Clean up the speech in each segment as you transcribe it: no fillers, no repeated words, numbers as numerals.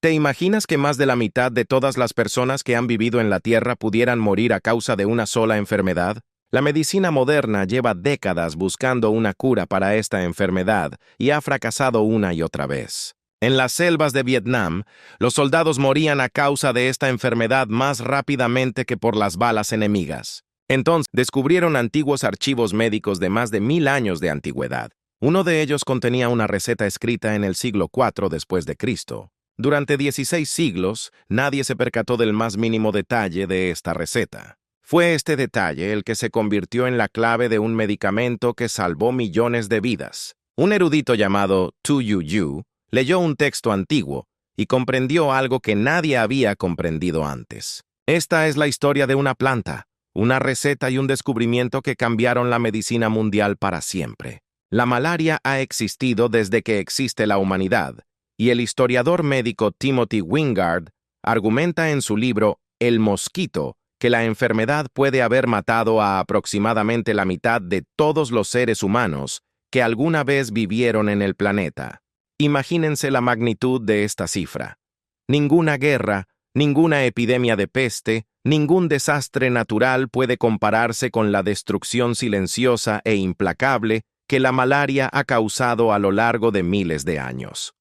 ¿Te imaginas que más de la mitad de todas las personas que han vivido en la Tierra pudieran morir a causa de una sola enfermedad? La medicina moderna lleva décadas buscando una cura para esta enfermedad y ha fracasado una y otra vez. En las selvas de Vietnam, los soldados morían a causa de esta enfermedad más rápidamente que por las balas enemigas. Entonces, descubrieron antiguos archivos médicos de más de 1000 años de antigüedad. Uno de ellos contenía una receta escrita en el siglo IV después de Cristo. Durante 16 siglos, nadie se percató del más mínimo detalle de esta receta. Fue este detalle el que se convirtió en la clave de un medicamento que salvó millones de vidas. Un erudito llamado Tu Yu Yu leyó un texto antiguo y comprendió algo que nadie había comprendido antes. Esta es la historia de una planta, una receta y un descubrimiento que cambiaron la medicina mundial para siempre. La malaria ha existido desde que existe la humanidad, y el historiador médico Timothy Wingard argumenta en su libro El mosquito que la enfermedad puede haber matado a aproximadamente la mitad de todos los seres humanos que alguna vez vivieron en el planeta. Imagínense la magnitud de esta cifra. Ninguna guerra, ninguna epidemia de peste, ningún desastre natural puede compararse con la destrucción silenciosa e implacable que la malaria ha causado a lo largo de miles de años.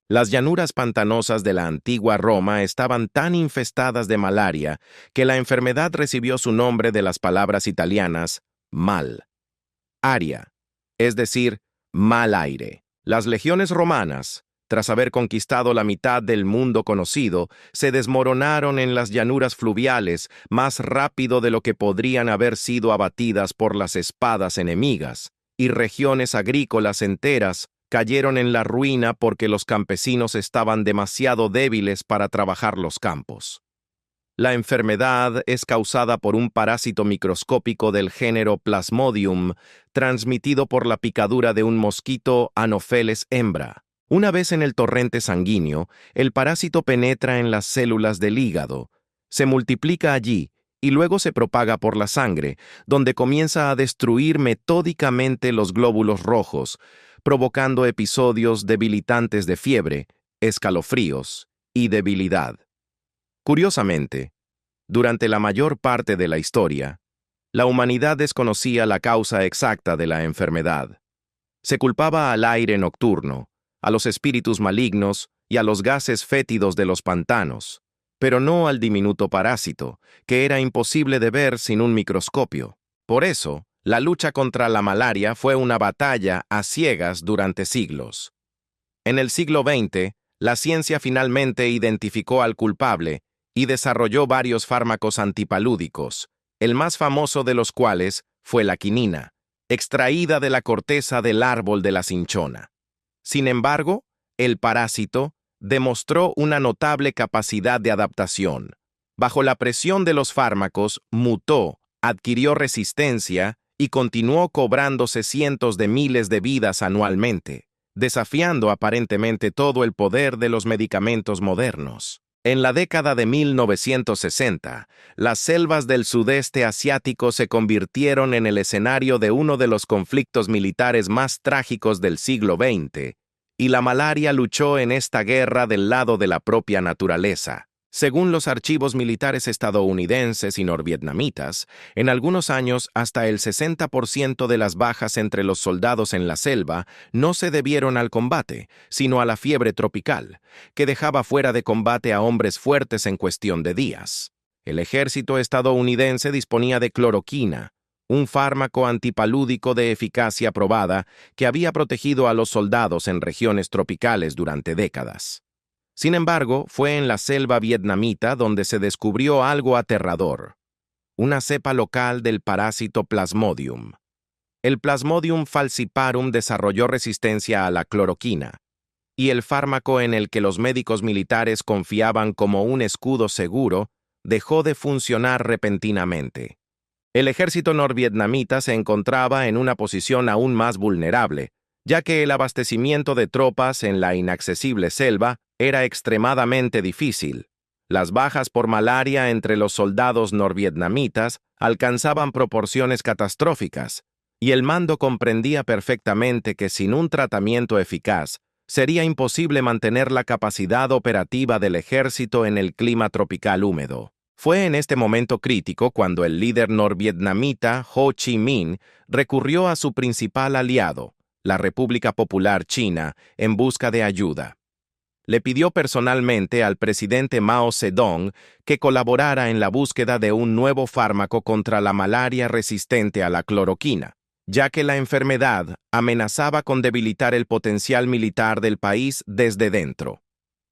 Las llanuras pantanosas de la antigua Roma estaban tan infestadas de malaria que la enfermedad recibió su nombre de las palabras italianas mal, aria, es decir, mal aire. Las legiones romanas, tras haber conquistado la mitad del mundo conocido, se desmoronaron en las llanuras fluviales más rápido de lo que podrían haber sido abatidas por las espadas enemigas, y regiones agrícolas enteras cayeron en la ruina porque los campesinos estaban demasiado débiles para trabajar los campos. La enfermedad es causada por un parásito microscópico del género Plasmodium, transmitido por la picadura de un mosquito Anopheles hembra. Una vez en el torrente sanguíneo, el parásito penetra en las células del hígado, se multiplica allí y luego se propaga por la sangre, donde comienza a destruir metódicamente los glóbulos rojos, provocando episodios debilitantes de fiebre, escalofríos y debilidad. Curiosamente, durante la mayor parte de la historia, la humanidad desconocía la causa exacta de la enfermedad. Se culpaba al aire nocturno, a los espíritus malignos y a los gases fétidos de los pantanos, pero no al diminuto parásito, que era imposible de ver sin un microscopio. Por eso, la lucha contra la malaria fue una batalla a ciegas durante siglos. En el siglo XX, la ciencia finalmente identificó al culpable y desarrolló varios fármacos antipalúdicos, el más famoso de los cuales fue la quinina, extraída de la corteza del árbol de la cinchona. Sin embargo, el parásito demostró una notable capacidad de adaptación. Bajo la presión de los fármacos, mutó, adquirió resistencia y continuó cobrándose cientos de miles de vidas anualmente, desafiando aparentemente todo el poder de los medicamentos modernos. En la década de 1960, las selvas del sudeste asiático se convirtieron en el escenario de uno de los conflictos militares más trágicos del siglo XX, y la malaria luchó en esta guerra del lado de la propia naturaleza. Según los archivos militares estadounidenses y norvietnamitas, en algunos años hasta el 60% de las bajas entre los soldados en la selva no se debieron al combate, sino a la fiebre tropical, que dejaba fuera de combate a hombres fuertes en cuestión de días. El ejército estadounidense disponía de cloroquina, un fármaco antipalúdico de eficacia probada que había protegido a los soldados en regiones tropicales durante décadas. Sin embargo, fue en la selva vietnamita donde se descubrió algo aterrador: una cepa local del parásito Plasmodium. El Plasmodium falciparum desarrolló resistencia a la cloroquina, y el fármaco en el que los médicos militares confiaban como un escudo seguro dejó de funcionar repentinamente. El ejército norvietnamita se encontraba en una posición aún más vulnerable, ya que el abastecimiento de tropas en la inaccesible selva era extremadamente difícil. Las bajas por malaria entre los soldados norvietnamitas alcanzaban proporciones catastróficas, y el mando comprendía perfectamente que sin un tratamiento eficaz, sería imposible mantener la capacidad operativa del ejército en el clima tropical húmedo. Fue en este momento crítico cuando el líder norvietnamita Ho Chi Minh recurrió a su principal aliado, la República Popular China, en busca de ayuda. Le pidió personalmente al presidente Mao Zedong que colaborara en la búsqueda de un nuevo fármaco contra la malaria resistente a la cloroquina, ya que la enfermedad amenazaba con debilitar el potencial militar del país desde dentro.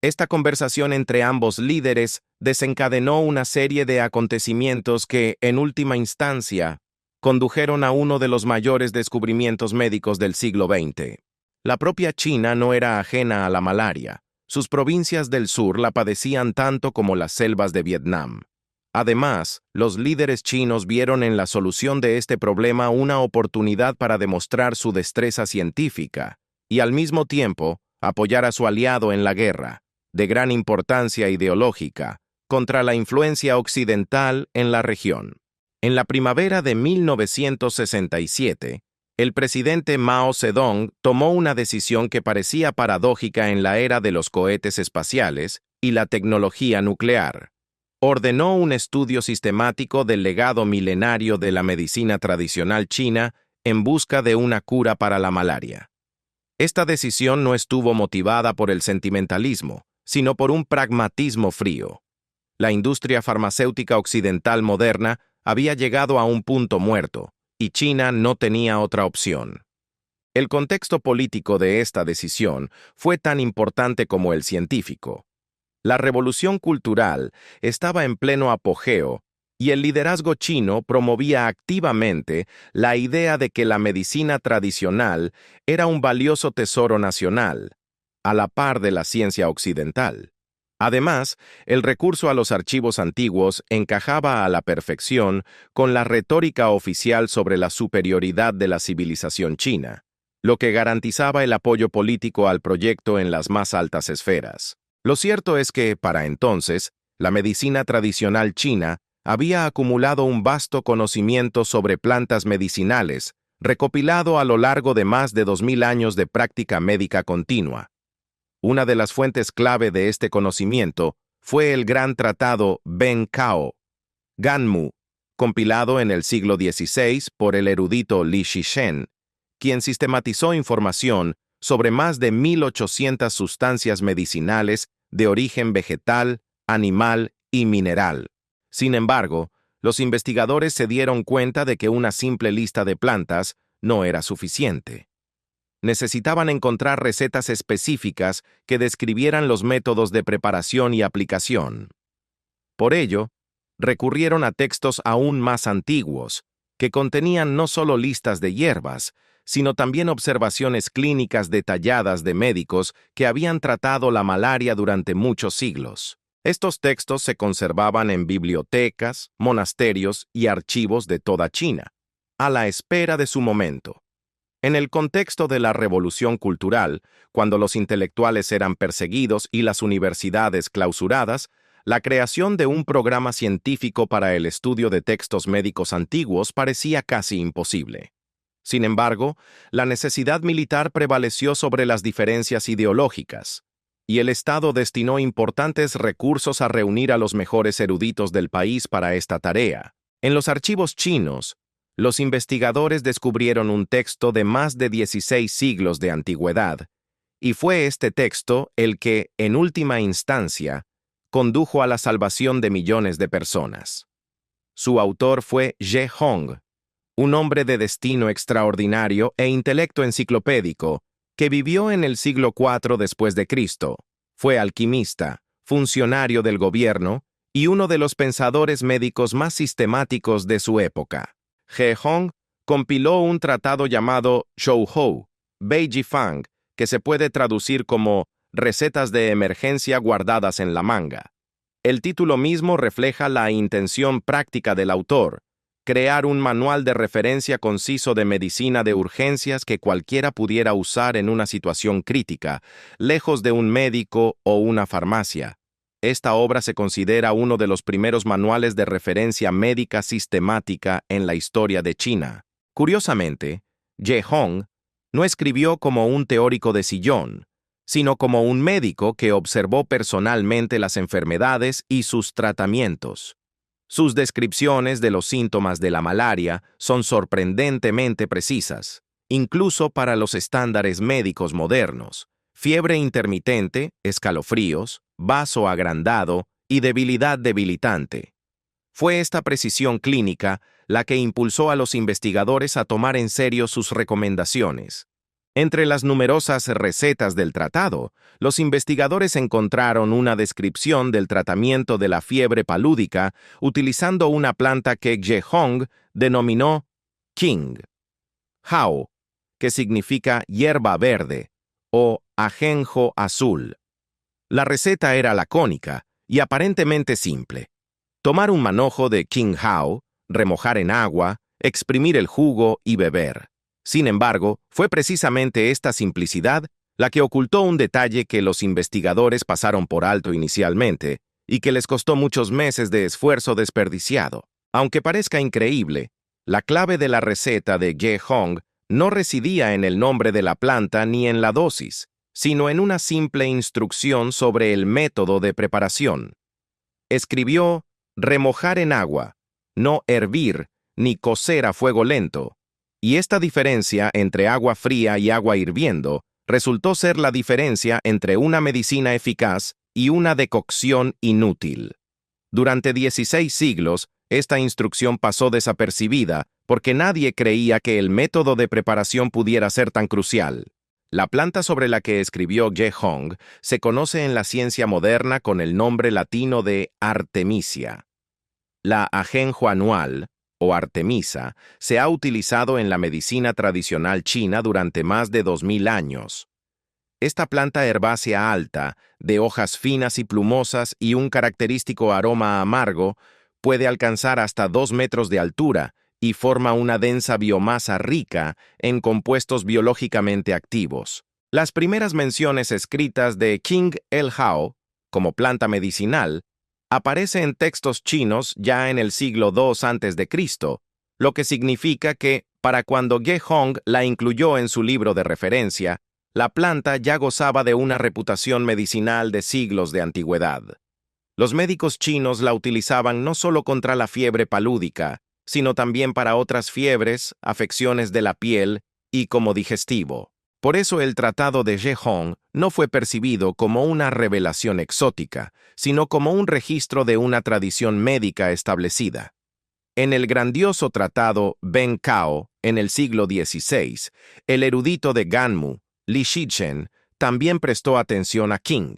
Esta conversación entre ambos líderes desencadenó una serie de acontecimientos que, en última instancia, condujeron a uno de los mayores descubrimientos médicos del siglo XX. La propia China no era ajena a la malaria. Sus provincias del sur la padecían tanto como las selvas de Vietnam. Además, los líderes chinos vieron en la solución de este problema una oportunidad para demostrar su destreza científica y, al mismo tiempo, apoyar a su aliado en la guerra, de gran importancia ideológica, contra la influencia occidental en la región. En la primavera de 1967, el presidente Mao Zedong tomó una decisión que parecía paradójica en la era de los cohetes espaciales y la tecnología nuclear. Ordenó un estudio sistemático del legado milenario de la medicina tradicional china en busca de una cura para la malaria. Esta decisión no estuvo motivada por el sentimentalismo, sino por un pragmatismo frío. La industria farmacéutica occidental moderna había llegado a un punto muerto, y China no tenía otra opción. El contexto político de esta decisión fue tan importante como el científico. La revolución cultural estaba en pleno apogeo y el liderazgo chino promovía activamente la idea de que la medicina tradicional era un valioso tesoro nacional, a la par de la ciencia occidental. Además, el recurso a los archivos antiguos encajaba a la perfección con la retórica oficial sobre la superioridad de la civilización china, lo que garantizaba el apoyo político al proyecto en las más altas esferas. Lo cierto es que, para entonces, la medicina tradicional china había acumulado un vasto conocimiento sobre plantas medicinales, recopilado a lo largo de más de 2000 años de práctica médica continua. Una de las fuentes clave de este conocimiento fue el gran tratado Ben Cao, Ganmu, compilado en el siglo XVI por el erudito Li Shizhen, quien sistematizó información sobre más de 1800 sustancias medicinales de origen vegetal, animal y mineral. Sin embargo, los investigadores se dieron cuenta de que una simple lista de plantas no era suficiente. Necesitaban encontrar recetas específicas que describieran los métodos de preparación y aplicación. Por ello, recurrieron a textos aún más antiguos, que contenían no solo listas de hierbas, sino también observaciones clínicas detalladas de médicos que habían tratado la malaria durante muchos siglos. Estos textos se conservaban en bibliotecas, monasterios y archivos de toda China, a la espera de su momento. En el contexto de la revolución cultural, cuando los intelectuales eran perseguidos y las universidades clausuradas, la creación de un programa científico para el estudio de textos médicos antiguos parecía casi imposible. Sin embargo, la necesidad militar prevaleció sobre las diferencias ideológicas, y el Estado destinó importantes recursos a reunir a los mejores eruditos del país para esta tarea. En los archivos chinos, los investigadores descubrieron un texto de más de 16 siglos de antigüedad, y fue este texto el que, en última instancia, condujo a la salvación de millones de personas. Su autor fue Ye Hong, un hombre de destino extraordinario e intelecto enciclopédico, que vivió en el siglo IV después de Cristo. Fue alquimista, funcionario del gobierno y uno de los pensadores médicos más sistemáticos de su época. Ye Hong compiló un tratado llamado Shouhou, Beijifang, que se puede traducir como Recetas de emergencia guardadas en la manga. El título mismo refleja la intención práctica del autor, crear un manual de referencia conciso de medicina de urgencias que cualquiera pudiera usar en una situación crítica, lejos de un médico o una farmacia. Esta obra se considera uno de los primeros manuales de referencia médica sistemática en la historia de China. Curiosamente, Ye Hong no escribió como un teórico de sillón, sino como un médico que observó personalmente las enfermedades y sus tratamientos. Sus descripciones de los síntomas de la malaria son sorprendentemente precisas, incluso para los estándares médicos modernos: fiebre intermitente, escalofríos, vaso agrandado y debilidad debilitante. Fue esta precisión clínica la que impulsó a los investigadores a tomar en serio sus recomendaciones. Entre las numerosas recetas del tratado, los investigadores encontraron una descripción del tratamiento de la fiebre palúdica utilizando una planta que Ge Hong denominó King Hao, que significa hierba verde o ajenjo azul. La receta era lacónica y aparentemente simple: tomar un manojo de King Hao, remojar en agua, exprimir el jugo y beber. Sin embargo, fue precisamente esta simplicidad la que ocultó un detalle que los investigadores pasaron por alto inicialmente y que les costó muchos meses de esfuerzo desperdiciado. Aunque parezca increíble, la clave de la receta de Ge Hong no residía en el nombre de la planta ni en la dosis, sino en una simple instrucción sobre el método de preparación. Escribió: remojar en agua, no hervir ni cocer a fuego lento. Y esta diferencia entre agua fría y agua hirviendo resultó ser la diferencia entre una medicina eficaz y una decocción inútil. Durante 16 siglos, esta instrucción pasó desapercibida porque nadie creía que el método de preparación pudiera ser tan crucial. La planta sobre la que escribió Ge Hong se conoce en la ciencia moderna con el nombre latino de Artemisia. La ajenjo anual, o artemisa, se ha utilizado en la medicina tradicional china durante más de 2000 años. Esta planta herbácea alta, de hojas finas y plumosas y un característico aroma amargo, puede alcanzar hasta 2 metros de altura y forma una densa biomasa rica en compuestos biológicamente activos. Las primeras menciones escritas de King El Hao, como planta medicinal, aparece en textos chinos ya en el siglo II a.C., lo que significa que, para cuando Ge Hong la incluyó en su libro de referencia, la planta ya gozaba de una reputación medicinal de siglos de antigüedad. Los médicos chinos la utilizaban no solo contra la fiebre palúdica, sino también para otras fiebres, afecciones de la piel y como digestivo. Por eso el tratado de Ge Hong no fue percibido como una revelación exótica, sino como un registro de una tradición médica establecida. En el grandioso tratado Ben Cao, en el siglo XVI, el erudito de Ganmu, Li Shichen, también prestó atención a King.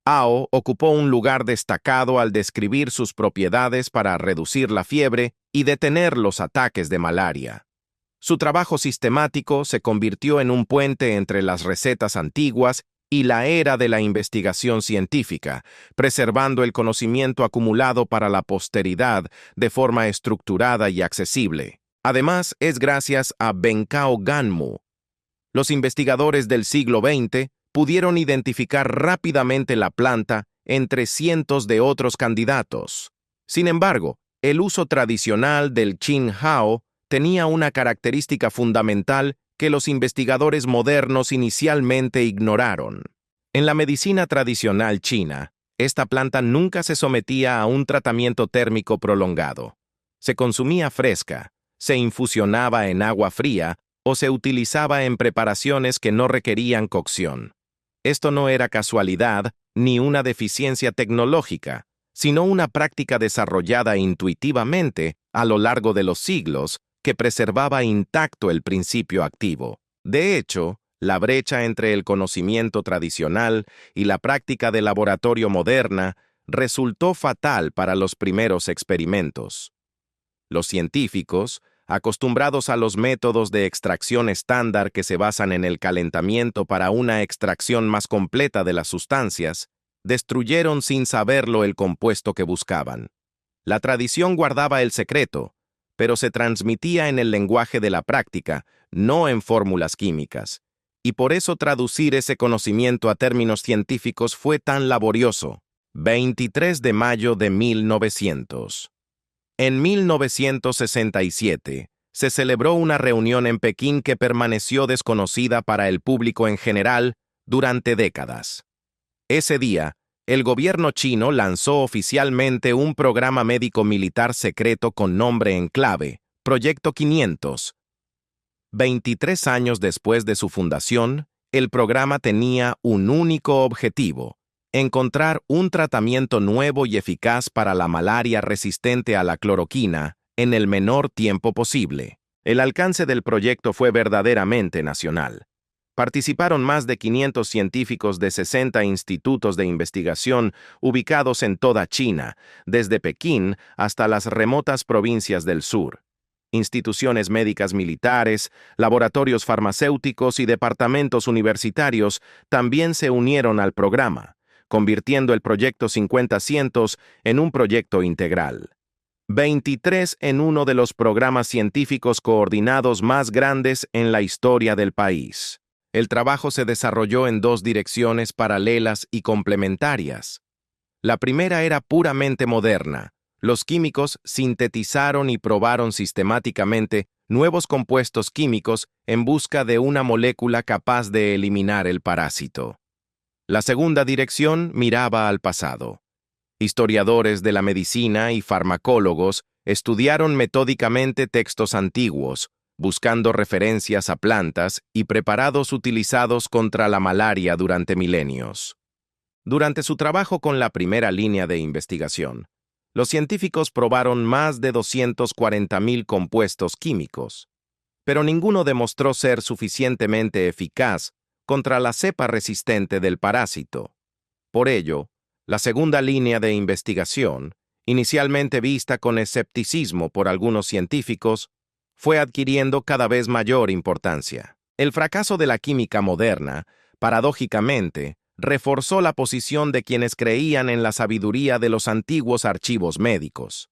Hao ocupó un lugar destacado al describir sus propiedades para reducir la fiebre y detener los ataques de malaria. Su trabajo sistemático se convirtió en un puente entre las recetas antiguas y la era de la investigación científica, preservando el conocimiento acumulado para la posteridad de forma estructurada y accesible. Además, es gracias a Bencao Ganmu. Los investigadores del siglo XX pudieron identificar rápidamente la planta entre cientos de otros candidatos. Sin embargo, el uso tradicional del Qin Hao tenía una característica fundamental que los investigadores modernos inicialmente ignoraron. En la medicina tradicional china, esta planta nunca se sometía a un tratamiento térmico prolongado. Se consumía fresca, se infusionaba en agua fría o se utilizaba en preparaciones que no requerían cocción. Esto no era casualidad ni una deficiencia tecnológica, sino una práctica desarrollada intuitivamente a lo largo de los siglos que preservaba intacto el principio activo. De hecho, la brecha entre el conocimiento tradicional y la práctica de laboratorio moderna resultó fatal para los primeros experimentos. Los científicos, acostumbrados a los métodos de extracción estándar que se basan en el calentamiento para una extracción más completa de las sustancias, destruyeron sin saberlo el compuesto que buscaban. La tradición guardaba el secreto, pero se transmitía en el lenguaje de la práctica, no en fórmulas químicas, y por eso traducir ese conocimiento a términos científicos fue tan laborioso. 23 de mayo de 1900. En 1967, se celebró una reunión en Pekín que permaneció desconocida para el público en general durante décadas. Ese día, el gobierno chino lanzó oficialmente un programa médico militar secreto con nombre en clave, Proyecto 500. 23 años después de su fundación, el programa tenía un único objetivo: encontrar un tratamiento nuevo y eficaz para la malaria resistente a la cloroquina en el menor tiempo posible. El alcance del proyecto fue verdaderamente nacional. Participaron más de 500 científicos de 60 institutos de investigación ubicados en toda China, desde Pekín hasta las remotas provincias del sur. Instituciones médicas militares, laboratorios farmacéuticos y departamentos universitarios también se unieron al programa, convirtiendo el Proyecto 50-Cientos en un proyecto integral. 23 en uno de los programas científicos coordinados más grandes en la historia del país. El trabajo se desarrolló en dos direcciones paralelas y complementarias. La primera era puramente moderna. Los químicos sintetizaron y probaron sistemáticamente nuevos compuestos químicos en busca de una molécula capaz de eliminar el parásito. La segunda dirección miraba al pasado. Historiadores de la medicina y farmacólogos estudiaron metódicamente textos antiguos, buscando referencias a plantas y preparados utilizados contra la malaria durante milenios. Durante su trabajo con la primera línea de investigación, los científicos probaron más de 240.000 compuestos químicos, pero ninguno demostró ser suficientemente eficaz contra la cepa resistente del parásito. Por ello, la segunda línea de investigación, inicialmente vista con escepticismo por algunos científicos, fue adquiriendo cada vez mayor importancia. El fracaso de la química moderna, paradójicamente, reforzó la posición de quienes creían en la sabiduría de los antiguos archivos médicos.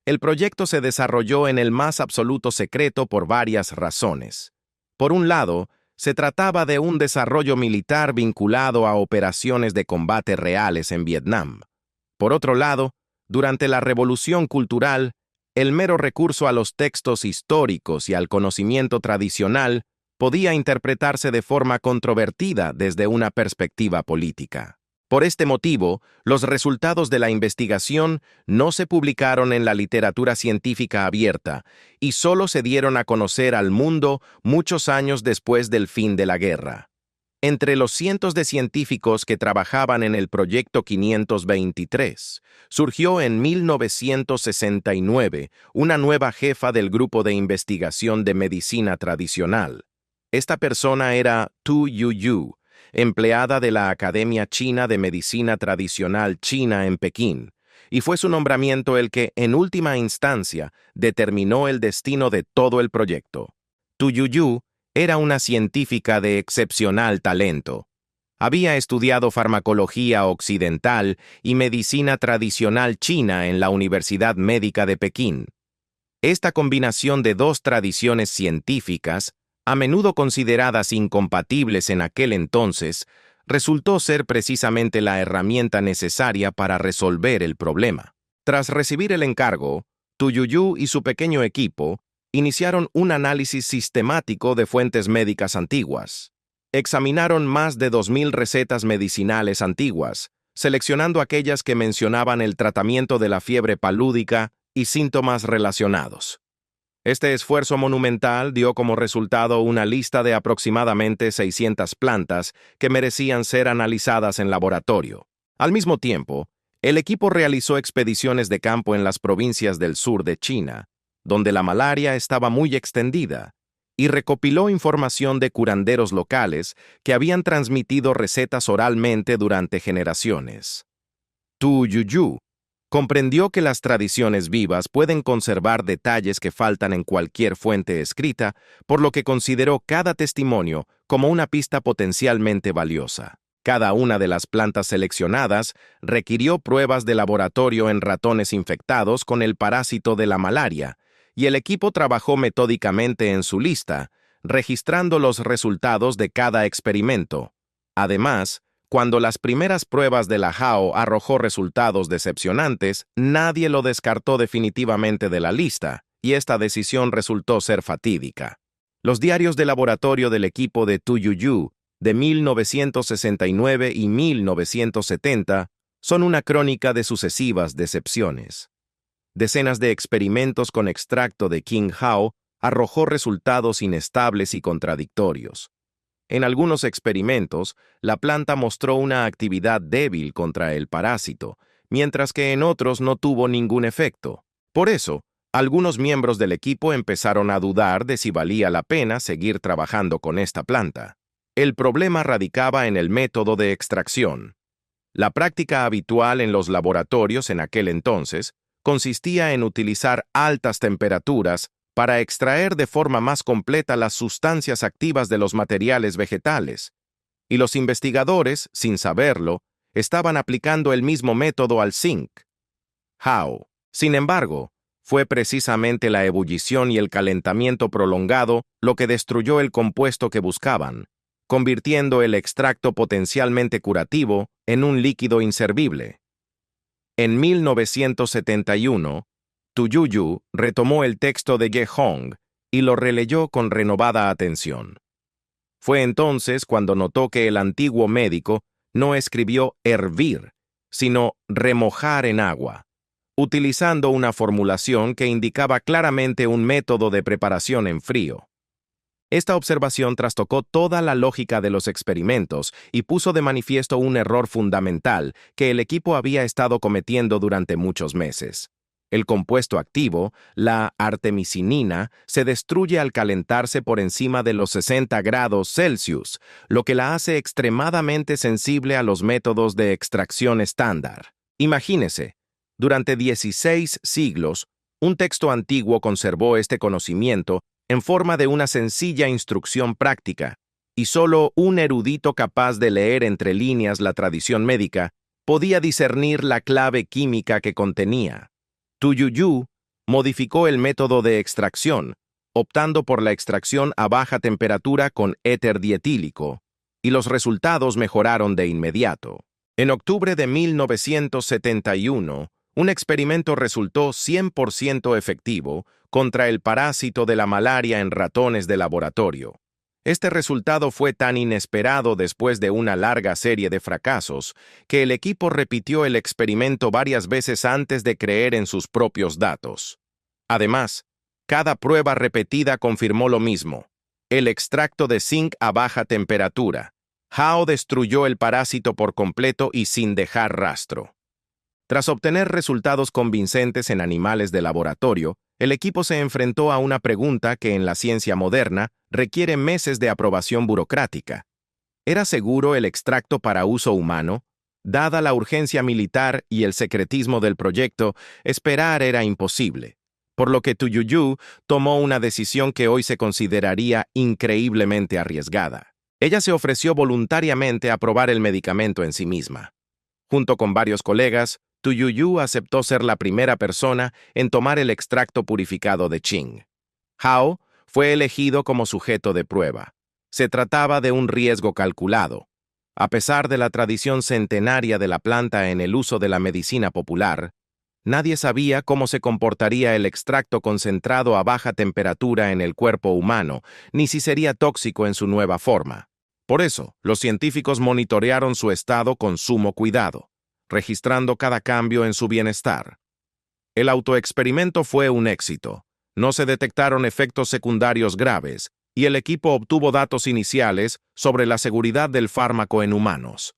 El proyecto se desarrolló en el más absoluto secreto por varias razones. Por un lado, se trataba de un desarrollo militar vinculado a operaciones de combate reales en Vietnam. Por otro lado, durante la Revolución Cultural, el mero recurso a los textos históricos y al conocimiento tradicional podía interpretarse de forma controvertida desde una perspectiva política. Por este motivo, los resultados de la investigación no se publicaron en la literatura científica abierta y solo se dieron a conocer al mundo muchos años después del fin de la guerra. Entre los cientos de científicos que trabajaban en el Proyecto 523, surgió en 1969 una nueva jefa del grupo de investigación de medicina tradicional. Esta persona era Tu Youyou, empleada de la Academia China de Medicina Tradicional China en Pekín, y fue su nombramiento el que, en última instancia, determinó el destino de todo el proyecto. Tu Youyou era una científica de excepcional talento. Había estudiado farmacología occidental y medicina tradicional china en la Universidad Médica de Pekín. Esta combinación de dos tradiciones científicas, a menudo consideradas incompatibles en aquel entonces, resultó ser precisamente la herramienta necesaria para resolver el problema. Tras recibir el encargo, Tu Youyou y su pequeño equipo iniciaron un análisis sistemático de fuentes médicas antiguas. Examinaron más de 2.000 recetas medicinales antiguas, seleccionando aquellas que mencionaban el tratamiento de la fiebre palúdica y síntomas relacionados. Este esfuerzo monumental dio como resultado una lista de aproximadamente 600 plantas que merecían ser analizadas en laboratorio. Al mismo tiempo, el equipo realizó expediciones de campo en las provincias del sur de China, donde la malaria estaba muy extendida, y recopiló información de curanderos locales que habían transmitido recetas oralmente durante generaciones. Tu Youyou comprendió que las tradiciones vivas pueden conservar detalles que faltan en cualquier fuente escrita, por lo que consideró cada testimonio como una pista potencialmente valiosa. Cada una de las plantas seleccionadas requirió pruebas de laboratorio en ratones infectados con el parásito de la malaria, y el equipo trabajó metódicamente en su lista, registrando los resultados de cada experimento. Además, cuando las primeras pruebas de la HAO arrojó resultados decepcionantes, nadie lo descartó definitivamente de la lista, y esta decisión resultó ser fatídica. Los diarios de laboratorio del equipo de Tu Youyou de 1969 y 1970 son una crónica de sucesivas decepciones. Decenas de experimentos con extracto de King Hao arrojó resultados inestables y contradictorios. En algunos experimentos, la planta mostró una actividad débil contra el parásito, mientras que en otros no tuvo ningún efecto. Por eso, algunos miembros del equipo empezaron a dudar de si valía la pena seguir trabajando con esta planta. El problema radicaba en el método de extracción. La práctica habitual en los laboratorios en aquel entonces consistía en utilizar altas temperaturas para extraer de forma más completa las sustancias activas de los materiales vegetales, y los investigadores, sin saberlo, estaban aplicando el mismo método al zinc. Hao, sin embargo, fue precisamente la ebullición y el calentamiento prolongado lo que destruyó el compuesto que buscaban, convirtiendo el extracto potencialmente curativo en un líquido inservible. En 1971, Tu Youyou retomó el texto de Ge Hong y lo releyó con renovada atención. Fue entonces cuando notó que el antiguo médico no escribió hervir, sino remojar en agua, utilizando una formulación que indicaba claramente un método de preparación en frío. Esta observación trastocó toda la lógica de los experimentos y puso de manifiesto un error fundamental que el equipo había estado cometiendo durante muchos meses. El compuesto activo, la artemisinina, se destruye al calentarse por encima de los 60 grados Celsius, lo que la hace extremadamente sensible a los métodos de extracción estándar. Imagínese, durante 16 siglos, un texto antiguo conservó este conocimiento en forma de una sencilla instrucción práctica, y solo un erudito capaz de leer entre líneas la tradición médica podía discernir la clave química que contenía. Tu Youyou modificó el método de extracción, optando por la extracción a baja temperatura con éter dietílico, y los resultados mejoraron de inmediato. En octubre de 1971, un experimento resultó 100% efectivo contra el parásito de la malaria en ratones de laboratorio. Este resultado fue tan inesperado después de una larga serie de fracasos que el equipo repitió el experimento varias veces antes de creer en sus propios datos. Además, cada prueba repetida confirmó lo mismo: el extracto de zinc a baja temperatura. Hao destruyó el parásito por completo y sin dejar rastro. Tras obtener resultados convincentes en animales de laboratorio, el equipo se enfrentó a una pregunta que en la ciencia moderna requiere meses de aprobación burocrática. ¿Era seguro el extracto para uso humano? Dada la urgencia militar y el secretismo del proyecto, esperar era imposible, por lo que Tu Youyou tomó una decisión que hoy se consideraría increíblemente arriesgada. Ella se ofreció voluntariamente a probar el medicamento en sí misma. Junto con varios colegas, Tu Youyou aceptó ser la primera persona en tomar el extracto purificado de Qing. Hao fue elegido como sujeto de prueba. Se trataba de un riesgo calculado. A pesar de la tradición centenaria de la planta en el uso de la medicina popular, nadie sabía cómo se comportaría el extracto concentrado a baja temperatura en el cuerpo humano, ni si sería tóxico en su nueva forma. Por eso, los científicos monitorearon su estado con sumo cuidado, registrando cada cambio en su bienestar. El autoexperimento fue un éxito. No se detectaron efectos secundarios graves, y el equipo obtuvo datos iniciales sobre la seguridad del fármaco en humanos.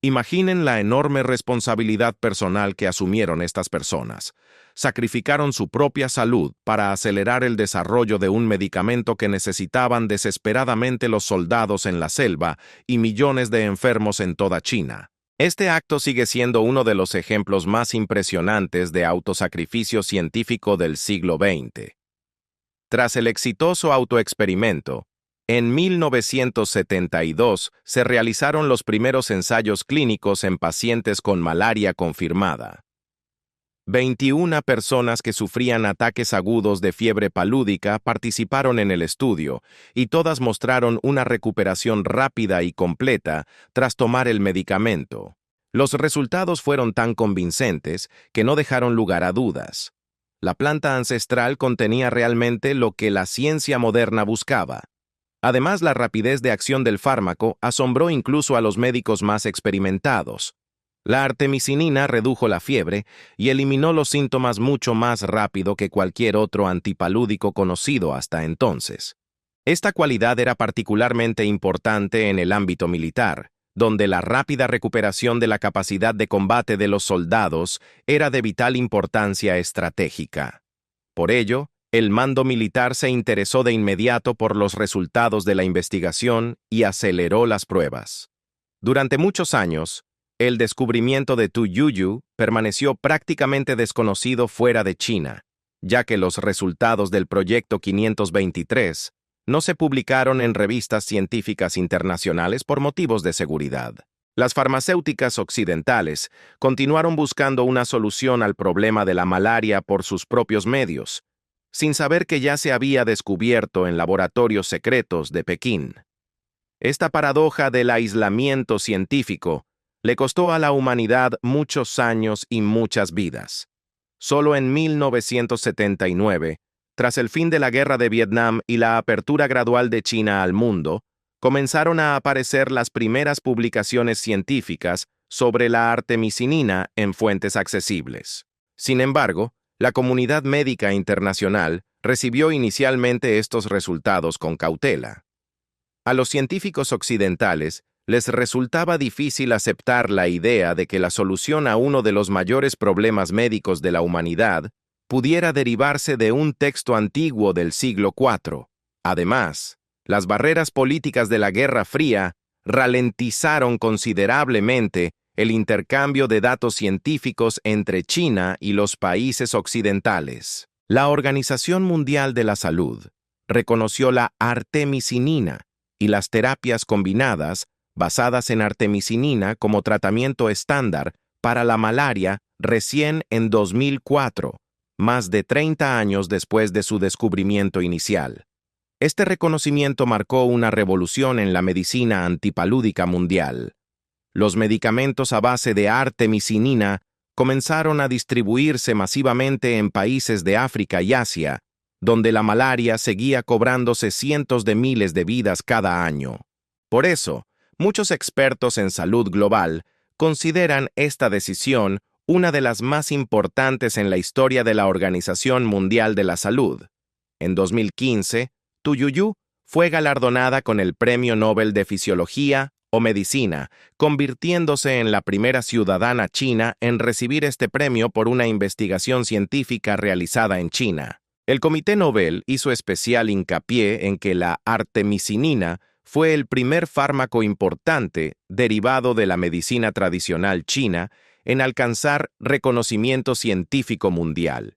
Imaginen la enorme responsabilidad personal que asumieron estas personas. Sacrificaron su propia salud para acelerar el desarrollo de un medicamento que necesitaban desesperadamente los soldados en la selva y millones de enfermos en toda China. Este acto sigue siendo uno de los ejemplos más impresionantes de autosacrificio científico del siglo XX. Tras el exitoso autoexperimento, en 1972 se realizaron los primeros ensayos clínicos en pacientes con malaria confirmada. 21 personas que sufrían ataques agudos de fiebre palúdica participaron en el estudio y todas mostraron una recuperación rápida y completa tras tomar el medicamento. Los resultados fueron tan convincentes que no dejaron lugar a dudas. La planta ancestral contenía realmente lo que la ciencia moderna buscaba: Además, la rapidez de acción del fármaco asombró incluso a los médicos más experimentados. La artemisinina redujo la fiebre y eliminó los síntomas mucho más rápido que cualquier otro antipalúdico conocido hasta entonces. Esta cualidad era particularmente importante en el ámbito militar, donde la rápida recuperación de la capacidad de combate de los soldados era de vital importancia estratégica. Por ello, el mando militar se interesó de inmediato por los resultados de la investigación y aceleró las pruebas. Durante muchos años, el descubrimiento de Tuyuyu permaneció prácticamente desconocido fuera de China, ya que los resultados del Proyecto 523 no se publicaron en revistas científicas internacionales por motivos de seguridad. Las farmacéuticas occidentales continuaron buscando una solución al problema de la malaria por sus propios medios, sin saber que ya se había descubierto en laboratorios secretos de Pekín. Esta paradoja del aislamiento científico le costó a la humanidad muchos años y muchas vidas. Solo en 1979, tras el fin de la Guerra de Vietnam y la apertura gradual de China al mundo, comenzaron a aparecer las primeras publicaciones científicas sobre la artemisinina en fuentes accesibles. Sin embargo, la comunidad médica internacional recibió inicialmente estos resultados con cautela. A los científicos occidentales les resultaba difícil aceptar la idea de que la solución a uno de los mayores problemas médicos de la humanidad pudiera derivarse de un texto antiguo del siglo IV. Además, las barreras políticas de la Guerra Fría ralentizaron considerablemente el intercambio de datos científicos entre China y los países occidentales. La Organización Mundial de la Salud reconoció la artemisinina y las terapias combinadas basadas en artemisinina como tratamiento estándar para la malaria recién en 2004, más de 30 años después de su descubrimiento inicial. Este reconocimiento marcó una revolución en la medicina antipalúdica mundial. Los medicamentos a base de artemisinina comenzaron a distribuirse masivamente en países de África y Asia, donde la malaria seguía cobrándose cientos de miles de vidas cada año. Por eso, muchos expertos en salud global consideran esta decisión una de las más importantes en la historia de la Organización Mundial de la Salud. En 2015, Tuyuyu fue galardonada con el Premio Nobel de Fisiología o Medicina, convirtiéndose en la primera ciudadana china en recibir este premio por una investigación científica realizada en China. El Comité Nobel hizo especial hincapié en que la artemisinina fue el primer fármaco importante derivado de la medicina tradicional china en alcanzar reconocimiento científico mundial.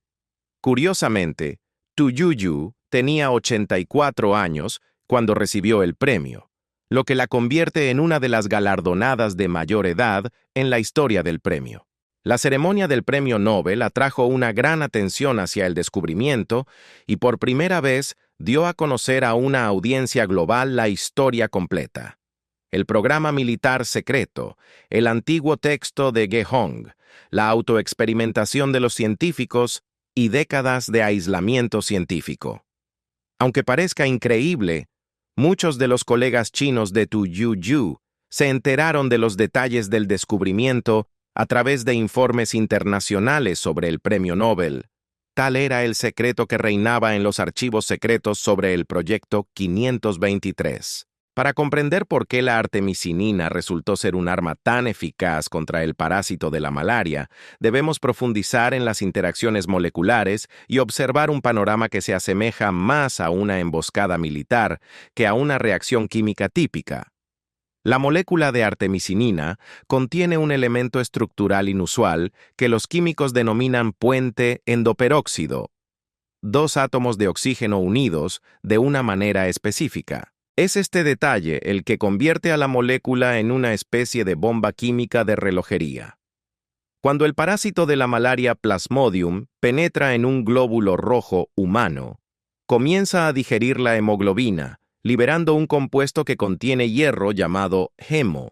Curiosamente, Tuyuyu tenía 84 años cuando recibió el premio, lo que la convierte en una de las galardonadas de mayor edad en la historia del premio. La ceremonia del Premio Nobel atrajo una gran atención hacia el descubrimiento y por primera vez dio a conocer a una audiencia global la historia completa. El programa militar secreto, el antiguo texto de Gehong, la autoexperimentación de los científicos y décadas de aislamiento científico. Aunque parezca increíble, muchos de los colegas chinos de Tuyuyu se enteraron de los detalles del descubrimiento a través de informes internacionales sobre el Premio Nobel. Tal era el secreto que reinaba en los archivos secretos sobre el Proyecto 523. Para comprender por qué la artemisinina resultó ser un arma tan eficaz contra el parásito de la malaria, debemos profundizar en las interacciones moleculares y observar un panorama que se asemeja más a una emboscada militar que a una reacción química típica. La molécula de artemisinina contiene un elemento estructural inusual que los químicos denominan puente endoperóxido, dos átomos de oxígeno unidos de una manera específica. Es este detalle el que convierte a la molécula en una especie de bomba química de relojería. Cuando el parásito de la malaria Plasmodium penetra en un glóbulo rojo humano, comienza a digerir la hemoglobina, liberando un compuesto que contiene hierro llamado hemo.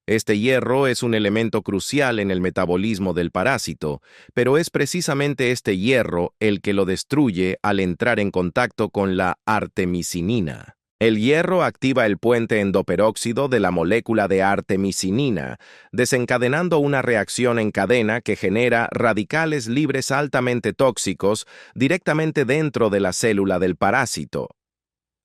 Este hierro es un elemento crucial en el metabolismo del parásito, pero es precisamente este hierro el que lo destruye al entrar en contacto con la artemisinina. El hierro activa el puente endoperóxido de la molécula de artemisinina, desencadenando una reacción en cadena que genera radicales libres altamente tóxicos directamente dentro de la célula del parásito.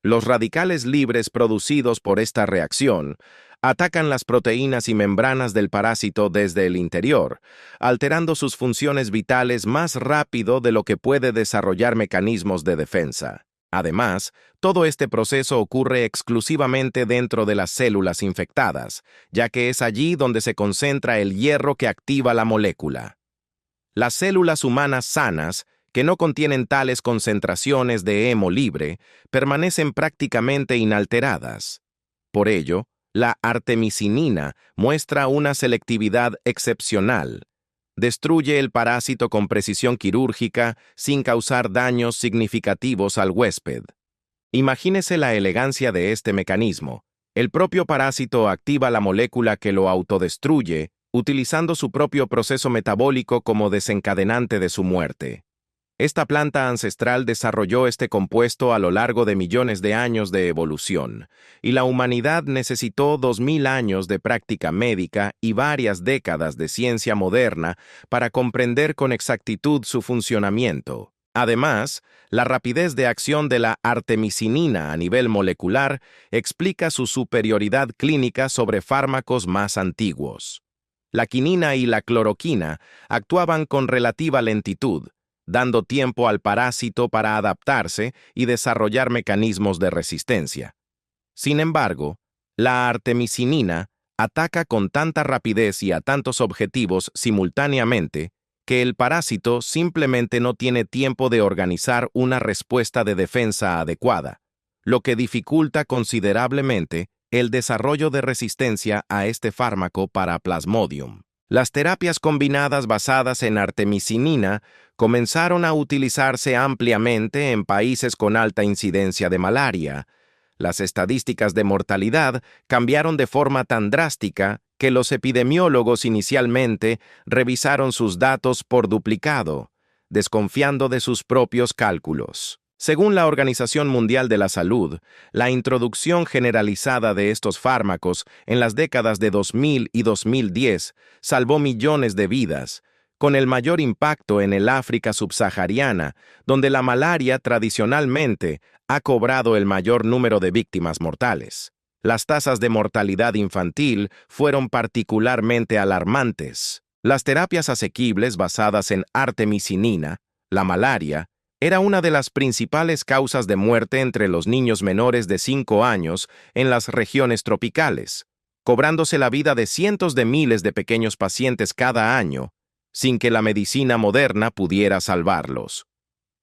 Los radicales libres producidos por esta reacción atacan las proteínas y membranas del parásito desde el interior, alterando sus funciones vitales más rápido de lo que puede desarrollar mecanismos de defensa. Además, todo este proceso ocurre exclusivamente dentro de las células infectadas, ya que es allí donde se concentra el hierro que activa la molécula. Las células humanas sanas, que no contienen tales concentraciones de hemo libre, permanecen prácticamente inalteradas. Por ello, la artemisinina muestra una selectividad excepcional. Destruye el parásito con precisión quirúrgica sin causar daños significativos al huésped. Imagínese la elegancia de este mecanismo. El propio parásito activa la molécula que lo autodestruye, utilizando su propio proceso metabólico como desencadenante de su muerte. Esta planta ancestral desarrolló este compuesto a lo largo de millones de años de evolución, y la humanidad necesitó 2000 años de práctica médica y varias décadas de ciencia moderna para comprender con exactitud su funcionamiento. Además, la rapidez de acción de la artemisinina a nivel molecular explica su superioridad clínica sobre fármacos más antiguos. La quinina y la cloroquina actuaban con relativa lentitud, dando tiempo al parásito para adaptarse y desarrollar mecanismos de resistencia. Sin embargo, la artemisinina ataca con tanta rapidez y a tantos objetivos simultáneamente que el parásito simplemente no tiene tiempo de organizar una respuesta de defensa adecuada, lo que dificulta considerablemente el desarrollo de resistencia a este fármaco para Plasmodium. Las terapias combinadas basadas en artemisinina comenzaron a utilizarse ampliamente en países con alta incidencia de malaria. Las estadísticas de mortalidad cambiaron de forma tan drástica que los epidemiólogos inicialmente revisaron sus datos por duplicado, desconfiando de sus propios cálculos. Según la Organización Mundial de la Salud, la introducción generalizada de estos fármacos en las décadas de 2000 y 2010 salvó millones de vidas, con el mayor impacto en el África subsahariana, donde la malaria tradicionalmente ha cobrado el mayor número de víctimas mortales. Las tasas de mortalidad infantil fueron particularmente alarmantes. Las terapias asequibles basadas en artemisinina, la malaria, era una de las principales causas de muerte entre los niños menores de 5 años en las regiones tropicales, cobrándose la vida de cientos de miles de pequeños pacientes cada año, sin que la medicina moderna pudiera salvarlos.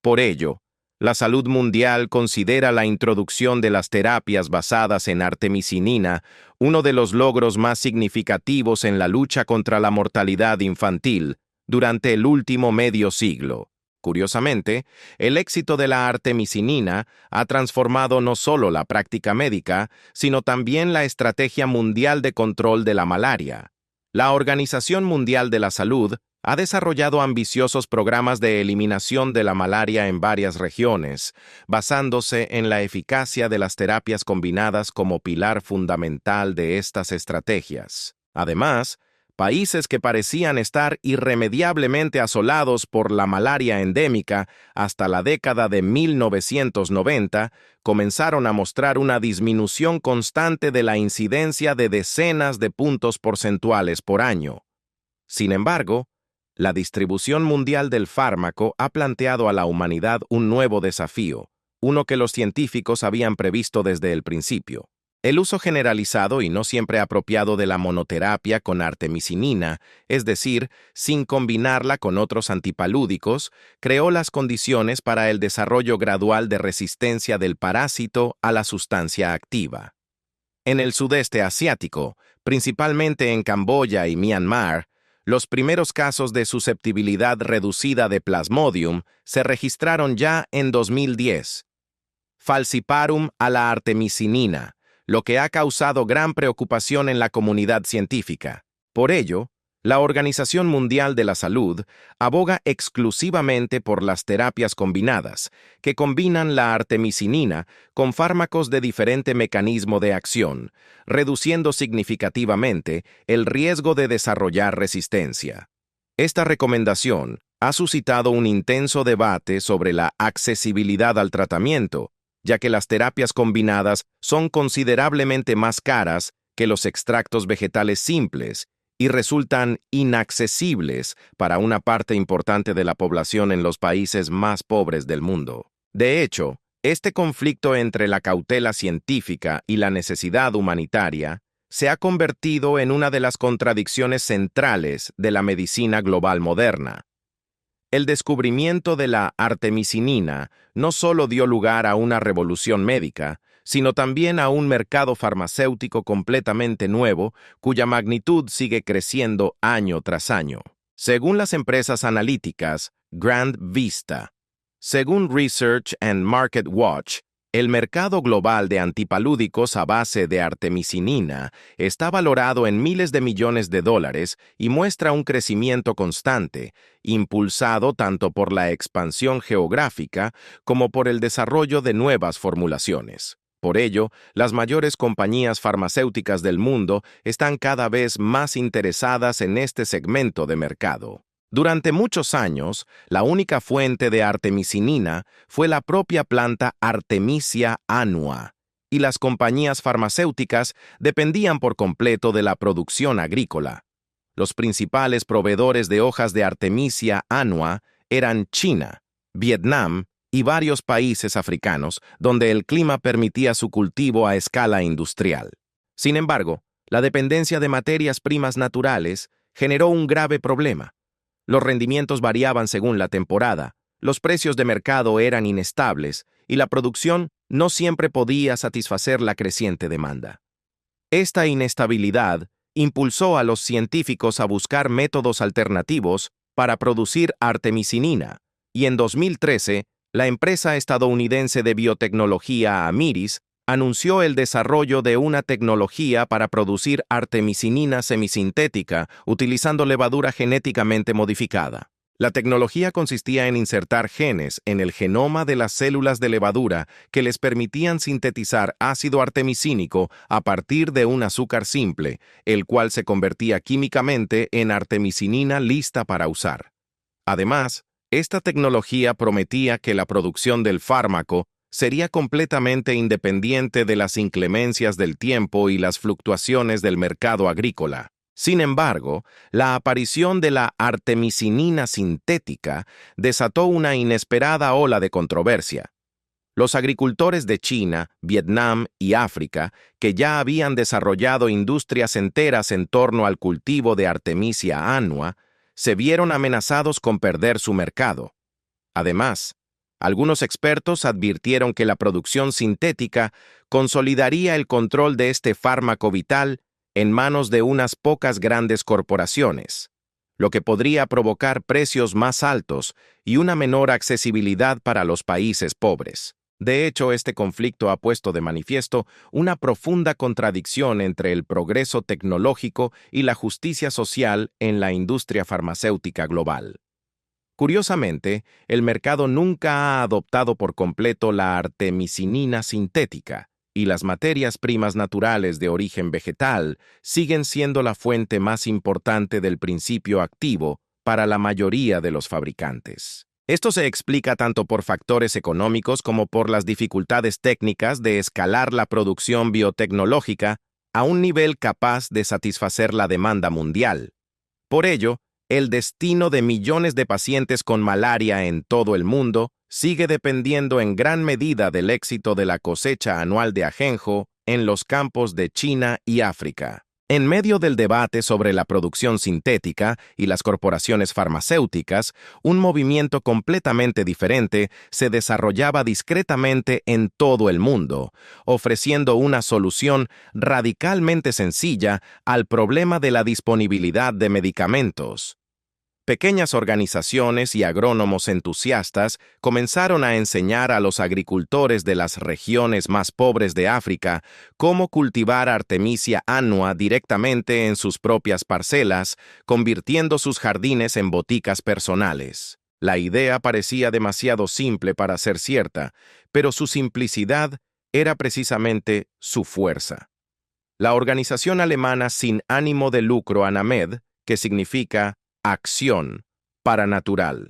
Por ello, la salud mundial considera la introducción de las terapias basadas en artemisinina uno de los logros más significativos en la lucha contra la mortalidad infantil durante el último medio siglo. Curiosamente, el éxito de la artemisinina ha transformado no solo la práctica médica, sino también la estrategia mundial de control de la malaria. La Organización Mundial de la Salud ha desarrollado ambiciosos programas de eliminación de la malaria en varias regiones, basándose en la eficacia de las terapias combinadas como pilar fundamental de estas estrategias. Además, países que parecían estar irremediablemente asolados por la malaria endémica hasta la década de 1990 comenzaron a mostrar una disminución constante de la incidencia de decenas de puntos porcentuales por año. Sin embargo, la distribución mundial del fármaco ha planteado a la humanidad un nuevo desafío, uno que los científicos habían previsto desde el principio. El uso generalizado y no siempre apropiado de la monoterapia con artemisinina, es decir, sin combinarla con otros antipalúdicos, creó las condiciones para el desarrollo gradual de resistencia del parásito a la sustancia activa. En el sudeste asiático, principalmente en Camboya y Myanmar, los primeros casos de susceptibilidad reducida de Plasmodium se registraron ya en 2010. Falciparum a la artemisinina, lo que ha causado gran preocupación en la comunidad científica. Por ello, La Organización Mundial de la Salud aboga exclusivamente por las terapias combinadas, que combinan la artemisinina con fármacos de diferente mecanismo de acción, reduciendo significativamente el riesgo de desarrollar resistencia. Esta recomendación ha suscitado un intenso debate sobre la accesibilidad al tratamiento, ya que las terapias combinadas son considerablemente más caras que los extractos vegetales simples y resultan inaccesibles para una parte importante de la población en los países más pobres del mundo. De hecho, este conflicto entre la cautela científica y la necesidad humanitaria se ha convertido en una de las contradicciones centrales de la medicina global moderna. El descubrimiento de la artemisinina no solo dio lugar a una revolución médica, sino también a un mercado farmacéutico completamente nuevo, cuya magnitud sigue creciendo año tras año. Según las empresas analíticas Grand Vista, según Research and Market Watch, el mercado global de antipalúdicos a base de artemisinina está valorado en miles de millones de dólares y muestra un crecimiento constante, impulsado tanto por la expansión geográfica como por el desarrollo de nuevas formulaciones. Por ello, las mayores compañías farmacéuticas del mundo están cada vez más interesadas en este segmento de mercado. Durante muchos años, la única fuente de artemisinina fue la propia planta Artemisia annua, y las compañías farmacéuticas dependían por completo de la producción agrícola. Los principales proveedores de hojas de Artemisia annua eran China, Vietnam y varios países africanos, donde el clima permitía su cultivo a escala industrial. Sin embargo, la dependencia de materias primas naturales generó un grave problema. Los rendimientos variaban según la temporada, los precios de mercado eran inestables y la producción no siempre podía satisfacer la creciente demanda. Esta inestabilidad impulsó a los científicos a buscar métodos alternativos para producir artemisinina, y en 2013, la empresa estadounidense de biotecnología Amyris anunció el desarrollo de una tecnología para producir artemisinina semisintética utilizando levadura genéticamente modificada. La tecnología consistía en insertar genes en el genoma de las células de levadura que les permitían sintetizar ácido artemisínico a partir de un azúcar simple, el cual se convertía químicamente en artemisinina lista para usar. Además, esta tecnología prometía que la producción del fármaco sería completamente independiente de las inclemencias del tiempo y las fluctuaciones del mercado agrícola. Sin embargo, la aparición de la artemisinina sintética desató una inesperada ola de controversia. Los agricultores de China, Vietnam y África, que ya habían desarrollado industrias enteras en torno al cultivo de Artemisia annua, se vieron amenazados con perder su mercado. Además, algunos expertos advirtieron que la producción sintética consolidaría el control de este fármaco vital en manos de unas pocas grandes corporaciones, lo que podría provocar precios más altos y una menor accesibilidad para los países pobres. De hecho, este conflicto ha puesto de manifiesto una profunda contradicción entre el progreso tecnológico y la justicia social en la industria farmacéutica global. Curiosamente, el mercado nunca ha adoptado por completo la artemisinina sintética, y las materias primas naturales de origen vegetal siguen siendo la fuente más importante del principio activo para la mayoría de los fabricantes. Esto se explica tanto por factores económicos como por las dificultades técnicas de escalar la producción biotecnológica a un nivel capaz de satisfacer la demanda mundial. Por ello, el destino de millones de pacientes con malaria en todo el mundo sigue dependiendo en gran medida del éxito de la cosecha anual de ajenjo en los campos de China y África. En medio del debate sobre la producción sintética y las corporaciones farmacéuticas, un movimiento completamente diferente se desarrollaba discretamente en todo el mundo, ofreciendo una solución radicalmente sencilla al problema de la disponibilidad de medicamentos. Pequeñas organizaciones y agrónomos entusiastas comenzaron a enseñar a los agricultores de las regiones más pobres de África cómo cultivar Artemisia annua directamente en sus propias parcelas, convirtiendo sus jardines en boticas personales. La idea parecía demasiado simple para ser cierta, pero su simplicidad era precisamente su fuerza. La organización alemana sin ánimo de lucro ANAMED, que significa acción paranatural.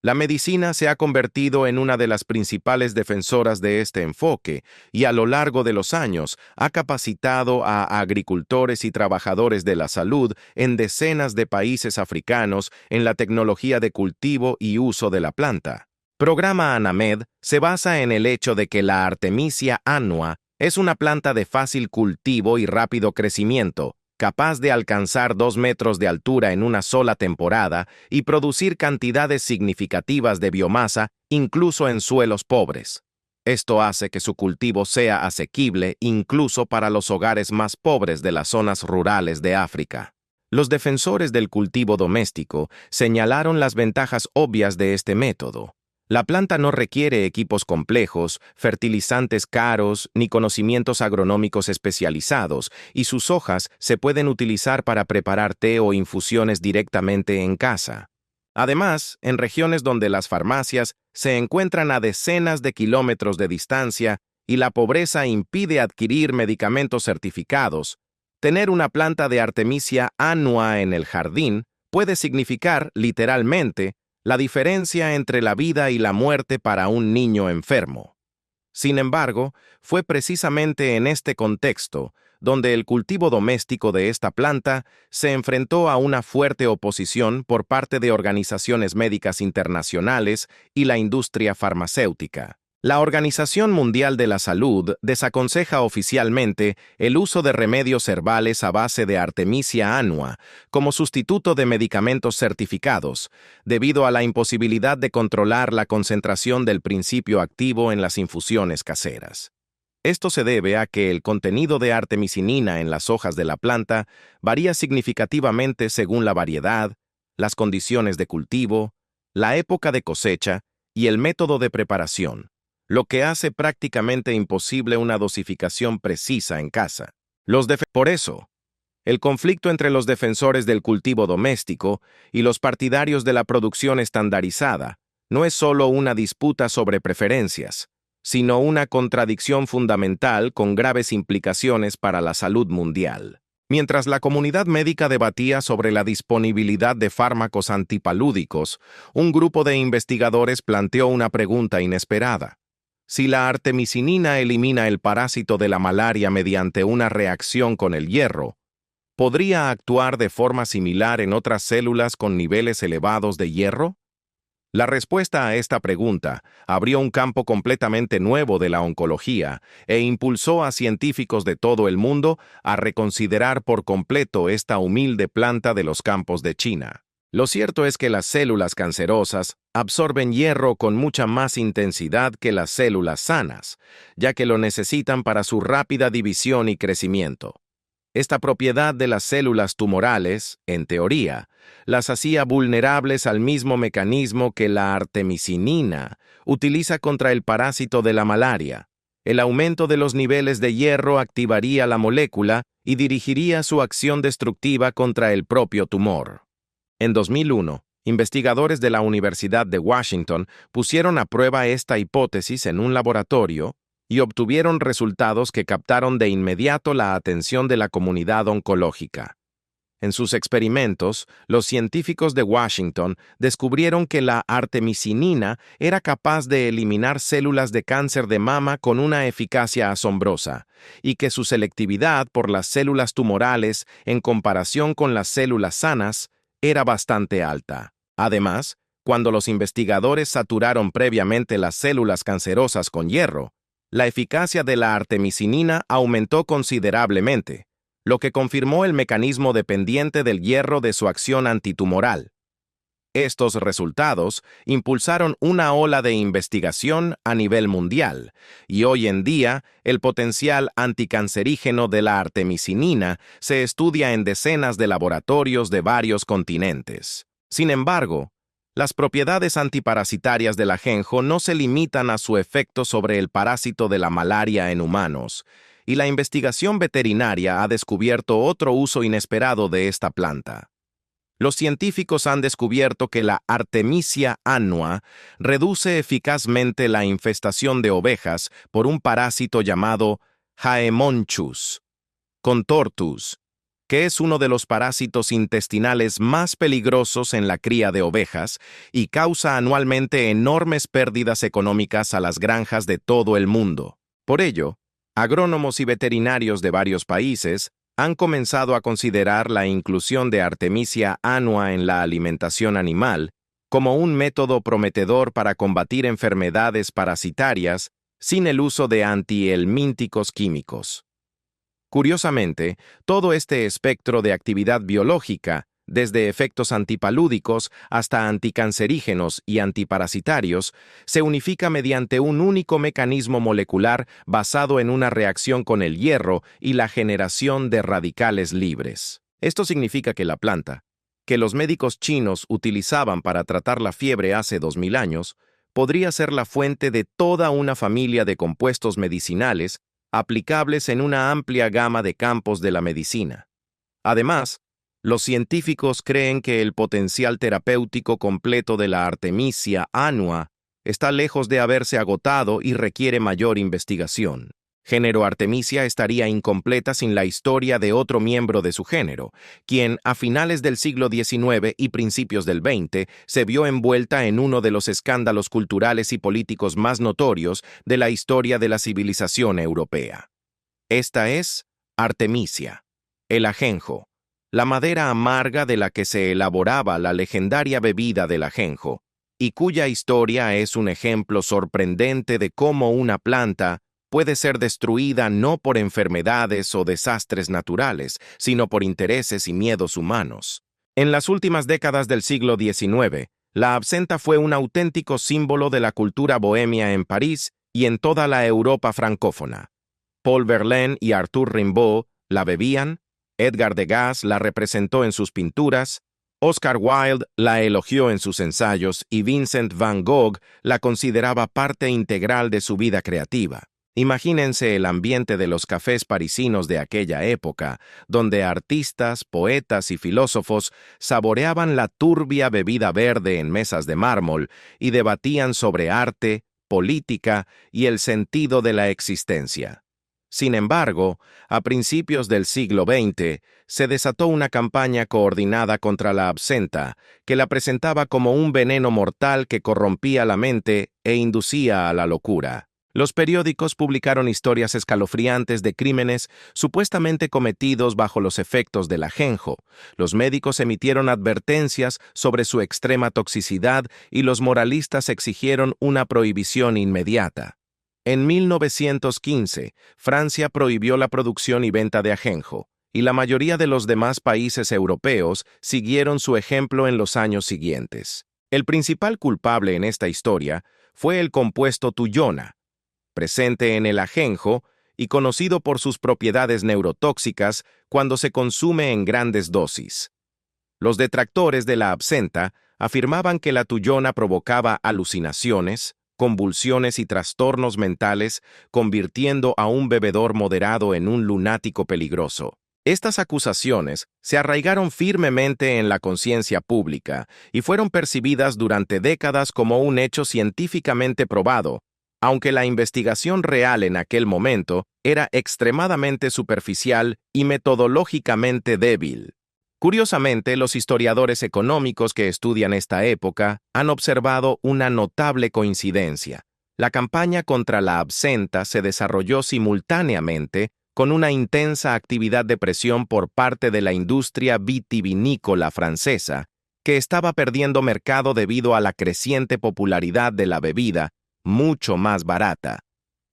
La medicina se ha convertido en una de las principales defensoras de este enfoque y a lo largo de los años ha capacitado a agricultores y trabajadores de la salud en decenas de países africanos en la tecnología de cultivo y uso de la planta. Programa ANAMED se basa en el hecho de que la Artemisia annua es una planta de fácil cultivo y rápido crecimiento, capaz de alcanzar 2 metros de altura en una sola temporada y producir cantidades significativas de biomasa incluso en suelos pobres. Esto hace que su cultivo sea asequible incluso para los hogares más pobres de las zonas rurales de África. Los defensores del cultivo doméstico señalaron las ventajas obvias de este método. La planta no requiere equipos complejos, fertilizantes caros, ni conocimientos agronómicos especializados, y sus hojas se pueden utilizar para preparar té o infusiones directamente en casa. Además, en regiones donde las farmacias se encuentran a decenas de kilómetros de distancia y la pobreza impide adquirir medicamentos certificados, tener una planta de Artemisia annua en el jardín puede significar, literalmente, la diferencia entre la vida y la muerte para un niño enfermo. Sin embargo, fue precisamente en este contexto donde el cultivo doméstico de esta planta se enfrentó a una fuerte oposición por parte de organizaciones médicas internacionales y la industria farmacéutica. La Organización Mundial de la Salud desaconseja oficialmente el uso de remedios herbales a base de Artemisia annua como sustituto de medicamentos certificados, debido a la imposibilidad de controlar la concentración del principio activo en las infusiones caseras. Esto se debe a que el contenido de artemisinina en las hojas de la planta varía significativamente según la variedad, las condiciones de cultivo, la época de cosecha y el método de preparación, lo que hace prácticamente imposible una dosificación precisa en casa. Por eso, el conflicto entre los defensores del cultivo doméstico y los partidarios de la producción estandarizada no es solo una disputa sobre preferencias, sino una contradicción fundamental con graves implicaciones para la salud mundial. Mientras la comunidad médica debatía sobre la disponibilidad de fármacos antipalúdicos, un grupo de investigadores planteó una pregunta inesperada. Si la artemisinina elimina el parásito de la malaria mediante una reacción con el hierro, ¿podría actuar de forma similar en otras células con niveles elevados de hierro? La respuesta a esta pregunta abrió un campo completamente nuevo de la oncología e impulsó a científicos de todo el mundo a reconsiderar por completo esta humilde planta de los campos de China. Lo cierto es que las células cancerosas absorben hierro con mucha más intensidad que las células sanas, ya que lo necesitan para su rápida división y crecimiento. Esta propiedad de las células tumorales, en teoría, las hacía vulnerables al mismo mecanismo que la artemisinina utiliza contra el parásito de la malaria. El aumento de los niveles de hierro activaría la molécula y dirigiría su acción destructiva contra el propio tumor. En 2001, investigadores de la Universidad de Washington pusieron a prueba esta hipótesis en un laboratorio y obtuvieron resultados que captaron de inmediato la atención de la comunidad oncológica. En sus experimentos, los científicos de Washington descubrieron que la artemisinina era capaz de eliminar células de cáncer de mama con una eficacia asombrosa, y que su selectividad por las células tumorales en comparación con las células sanas era bastante alta. Además, cuando los investigadores saturaron previamente las células cancerosas con hierro, la eficacia de la artemisinina aumentó considerablemente, lo que confirmó el mecanismo dependiente del hierro de su acción antitumoral. Estos resultados impulsaron una ola de investigación a nivel mundial, y hoy en día el potencial anticancerígeno de la artemisinina se estudia en decenas de laboratorios de varios continentes. Sin embargo, las propiedades antiparasitarias del ajenjo no se limitan a su efecto sobre el parásito de la malaria en humanos, y la investigación veterinaria ha descubierto otro uso inesperado de esta planta. Los científicos han descubierto que la Artemisia annua reduce eficazmente la infestación de ovejas por un parásito llamado Haemonchus contortus, que es uno de los parásitos intestinales más peligrosos en la cría de ovejas y causa anualmente enormes pérdidas económicas a las granjas de todo el mundo. Por ello, agrónomos y veterinarios de varios países han comenzado a considerar la inclusión de Artemisia annua en la alimentación animal como un método prometedor para combatir enfermedades parasitarias sin el uso de antihelmínticos químicos. Curiosamente, todo este espectro de actividad biológica, desde efectos antipalúdicos hasta anticancerígenos y antiparasitarios, se unifica mediante un único mecanismo molecular basado en una reacción con el hierro y la generación de radicales libres. Esto significa que la planta, que los médicos chinos utilizaban para tratar la fiebre hace 2000 años, podría ser la fuente de toda una familia de compuestos medicinales aplicables en una amplia gama de campos de la medicina. Además, los científicos creen que el potencial terapéutico completo de la Artemisia annua está lejos de haberse agotado y requiere mayor investigación. Género Artemisia estaría incompleta sin la historia de otro miembro de su género, quien, a finales del siglo XIX y principios del XX, se vio envuelta en uno de los escándalos culturales y políticos más notorios de la historia de la civilización europea. Esta es Artemisia, el ajenjo, la madera amarga de la que se elaboraba la legendaria bebida del ajenjo, y cuya historia es un ejemplo sorprendente de cómo una planta puede ser destruida no por enfermedades o desastres naturales, sino por intereses y miedos humanos. En las últimas décadas del siglo XIX, la absenta fue un auténtico símbolo de la cultura bohemia en París y en toda la Europa francófona. Paul Verlaine y Arthur Rimbaud la bebían, Edgar Degas la representó en sus pinturas, Oscar Wilde la elogió en sus ensayos y Vincent van Gogh la consideraba parte integral de su vida creativa. Imagínense el ambiente de los cafés parisinos de aquella época, donde artistas, poetas y filósofos saboreaban la turbia bebida verde en mesas de mármol y debatían sobre arte, política y el sentido de la existencia. Sin embargo, a principios del siglo XX, se desató una campaña coordinada contra la absenta, que la presentaba como un veneno mortal que corrompía la mente e inducía a la locura. Los periódicos publicaron historias escalofriantes de crímenes supuestamente cometidos bajo los efectos del ajenjo. Los médicos emitieron advertencias sobre su extrema toxicidad y los moralistas exigieron una prohibición inmediata. En 1915, Francia prohibió la producción y venta de ajenjo, y la mayoría de los demás países europeos siguieron su ejemplo en los años siguientes. El principal culpable en esta historia fue el compuesto tuyona, presente en el ajenjo y conocido por sus propiedades neurotóxicas cuando se consume en grandes dosis. Los detractores de la absenta afirmaban que la tuyona provocaba alucinaciones, convulsiones y trastornos mentales, convirtiendo a un bebedor moderado en un lunático peligroso. Estas acusaciones se arraigaron firmemente en la conciencia pública y fueron percibidas durante décadas como un hecho científicamente probado, aunque la investigación real en aquel momento era extremadamente superficial y metodológicamente débil. Curiosamente, los historiadores económicos que estudian esta época han observado una notable coincidencia. La campaña contra la absenta se desarrolló simultáneamente con una intensa actividad de presión por parte de la industria vitivinícola francesa, que estaba perdiendo mercado debido a la creciente popularidad de la bebida, mucho más barata.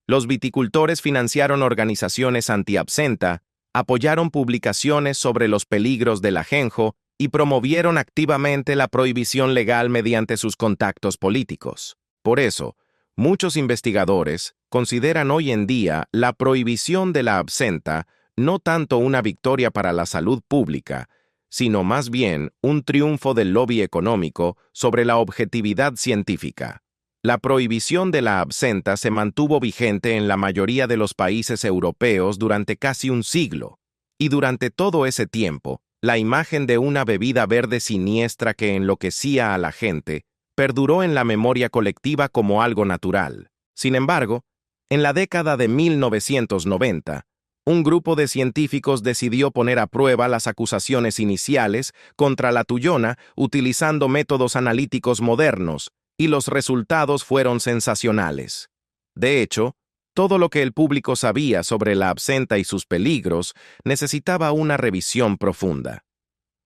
Los viticultores financiaron organizaciones antiabsenta, apoyaron publicaciones sobre los peligros del ajenjo y promovieron activamente la prohibición legal mediante sus contactos políticos. Por eso, muchos investigadores consideran hoy en día la prohibición de la absenta no tanto una victoria para la salud pública, sino más bien un triunfo del lobby económico sobre la objetividad científica. La prohibición de la absenta se mantuvo vigente en la mayoría de los países europeos durante casi un siglo, y durante todo ese tiempo, la imagen de una bebida verde siniestra que enloquecía a la gente perduró en la memoria colectiva como algo natural. Sin embargo, en la década de 1990, un grupo de científicos decidió poner a prueba las acusaciones iniciales contra la tuyona utilizando métodos analíticos modernos, y los resultados fueron sensacionales. De hecho, todo lo que el público sabía sobre la absenta y sus peligros necesitaba una revisión profunda.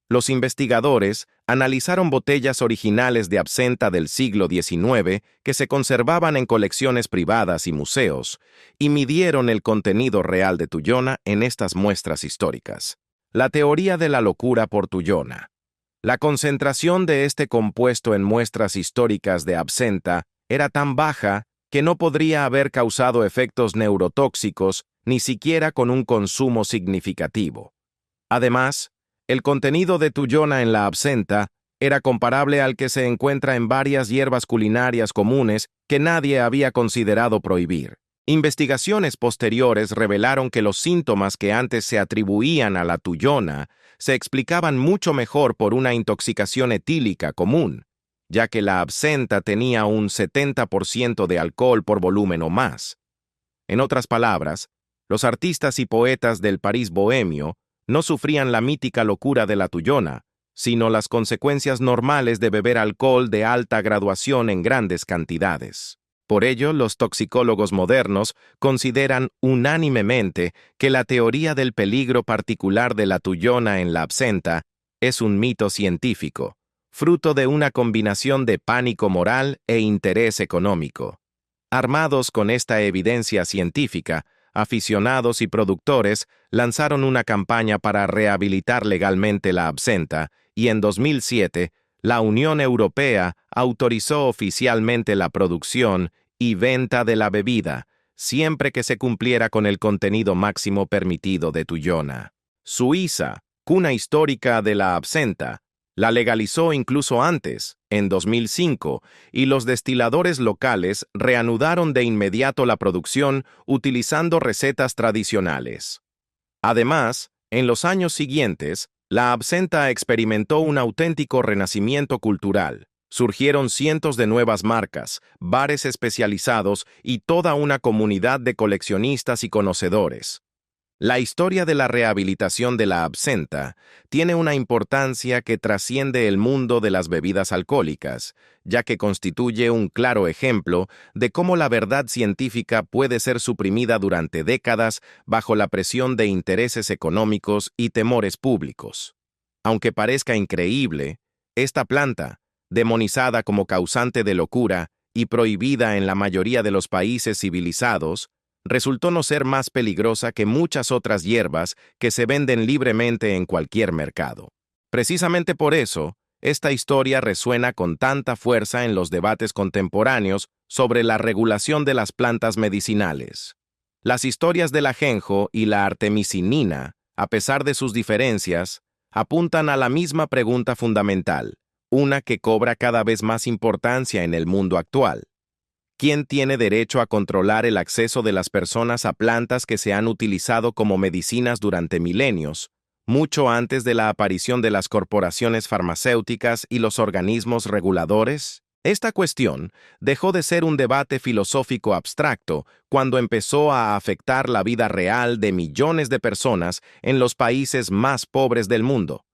Los investigadores analizaron botellas originales de absenta del siglo XIX que se conservaban en colecciones privadas y museos, y midieron el contenido real de tuyona en estas muestras históricas. La teoría de la locura por tuyona. La concentración de este compuesto en muestras históricas de absenta era tan baja que no podría haber causado efectos neurotóxicos ni siquiera con un consumo significativo. Además, el contenido de tuyona en la absenta era comparable al que se encuentra en varias hierbas culinarias comunes que nadie había considerado prohibir. Investigaciones posteriores revelaron que los síntomas que antes se atribuían a la tuyona se explicaban mucho mejor por una intoxicación etílica común, ya que la absenta tenía un 70% de alcohol por volumen o más. En otras palabras, los artistas y poetas del París bohemio no sufrían la mítica locura de la tuyona, sino las consecuencias normales de beber alcohol de alta graduación en grandes cantidades. Por ello, los toxicólogos modernos consideran unánimemente que la teoría del peligro particular de la tuyona en la absenta es un mito científico, fruto de una combinación de pánico moral e interés económico. Armados con esta evidencia científica, aficionados y productores lanzaron una campaña para rehabilitar legalmente la absenta y en 2007, la Unión Europea autorizó oficialmente la producción y venta de la bebida, siempre que se cumpliera con el contenido máximo permitido de tuyona. Suiza, cuna histórica de la absenta, la legalizó incluso antes, en 2005, y los destiladores locales reanudaron de inmediato la producción utilizando recetas tradicionales. Además, en los años siguientes, la absenta experimentó un auténtico renacimiento cultural. Surgieron cientos de nuevas marcas, bares especializados y toda una comunidad de coleccionistas y conocedores. La historia de la rehabilitación de la absenta tiene una importancia que trasciende el mundo de las bebidas alcohólicas, ya que constituye un claro ejemplo de cómo la verdad científica puede ser suprimida durante décadas bajo la presión de intereses económicos y temores públicos. Aunque parezca increíble, esta planta, demonizada como causante de locura y prohibida en la mayoría de los países civilizados, resultó no ser más peligrosa que muchas otras hierbas que se venden libremente en cualquier mercado. Precisamente por eso, esta historia resuena con tanta fuerza en los debates contemporáneos sobre la regulación de las plantas medicinales. Las historias del ajenjo y la artemisinina, a pesar de sus diferencias, apuntan a la misma pregunta fundamental, una que cobra cada vez más importancia en el mundo actual. ¿Quién tiene derecho a controlar el acceso de las personas a plantas que se han utilizado como medicinas durante milenios, mucho antes de la aparición de las corporaciones farmacéuticas y los organismos reguladores? Esta cuestión dejó de ser un debate filosófico abstracto cuando empezó a afectar la vida real de millones de personas en los países más pobres del mundo.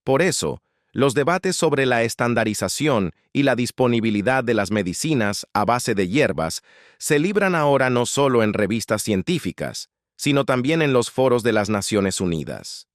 Por eso, los debates sobre la estandarización y la disponibilidad de las medicinas a base de hierbas se libran ahora no solo en revistas científicas, sino también en los foros de las Naciones Unidas.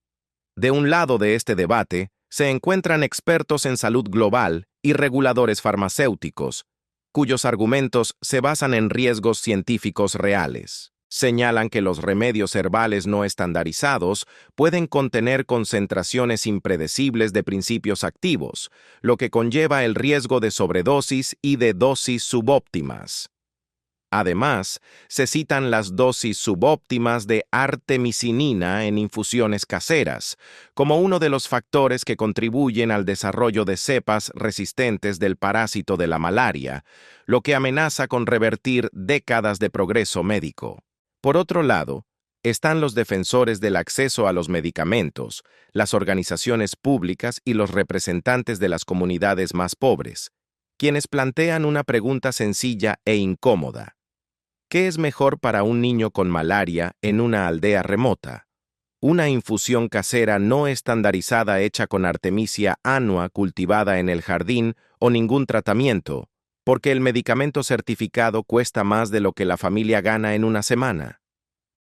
De un lado de este debate se encuentran expertos en salud global y reguladores farmacéuticos, cuyos argumentos se basan en riesgos científicos reales. Señalan que los remedios herbales no estandarizados pueden contener concentraciones impredecibles de principios activos, lo que conlleva el riesgo de sobredosis y de dosis subóptimas. Además, se citan las dosis subóptimas de artemisinina en infusiones caseras, como uno de los factores que contribuyen al desarrollo de cepas resistentes del parásito de la malaria, lo que amenaza con revertir décadas de progreso médico. Por otro lado, están los defensores del acceso a los medicamentos, las organizaciones públicas y los representantes de las comunidades más pobres, quienes plantean una pregunta sencilla e incómoda. ¿Qué es mejor para un niño con malaria en una aldea remota? ¿Una infusión casera no estandarizada hecha con Artemisia annua cultivada en el jardín o ningún tratamiento, porque el medicamento certificado cuesta más de lo que la familia gana en una semana?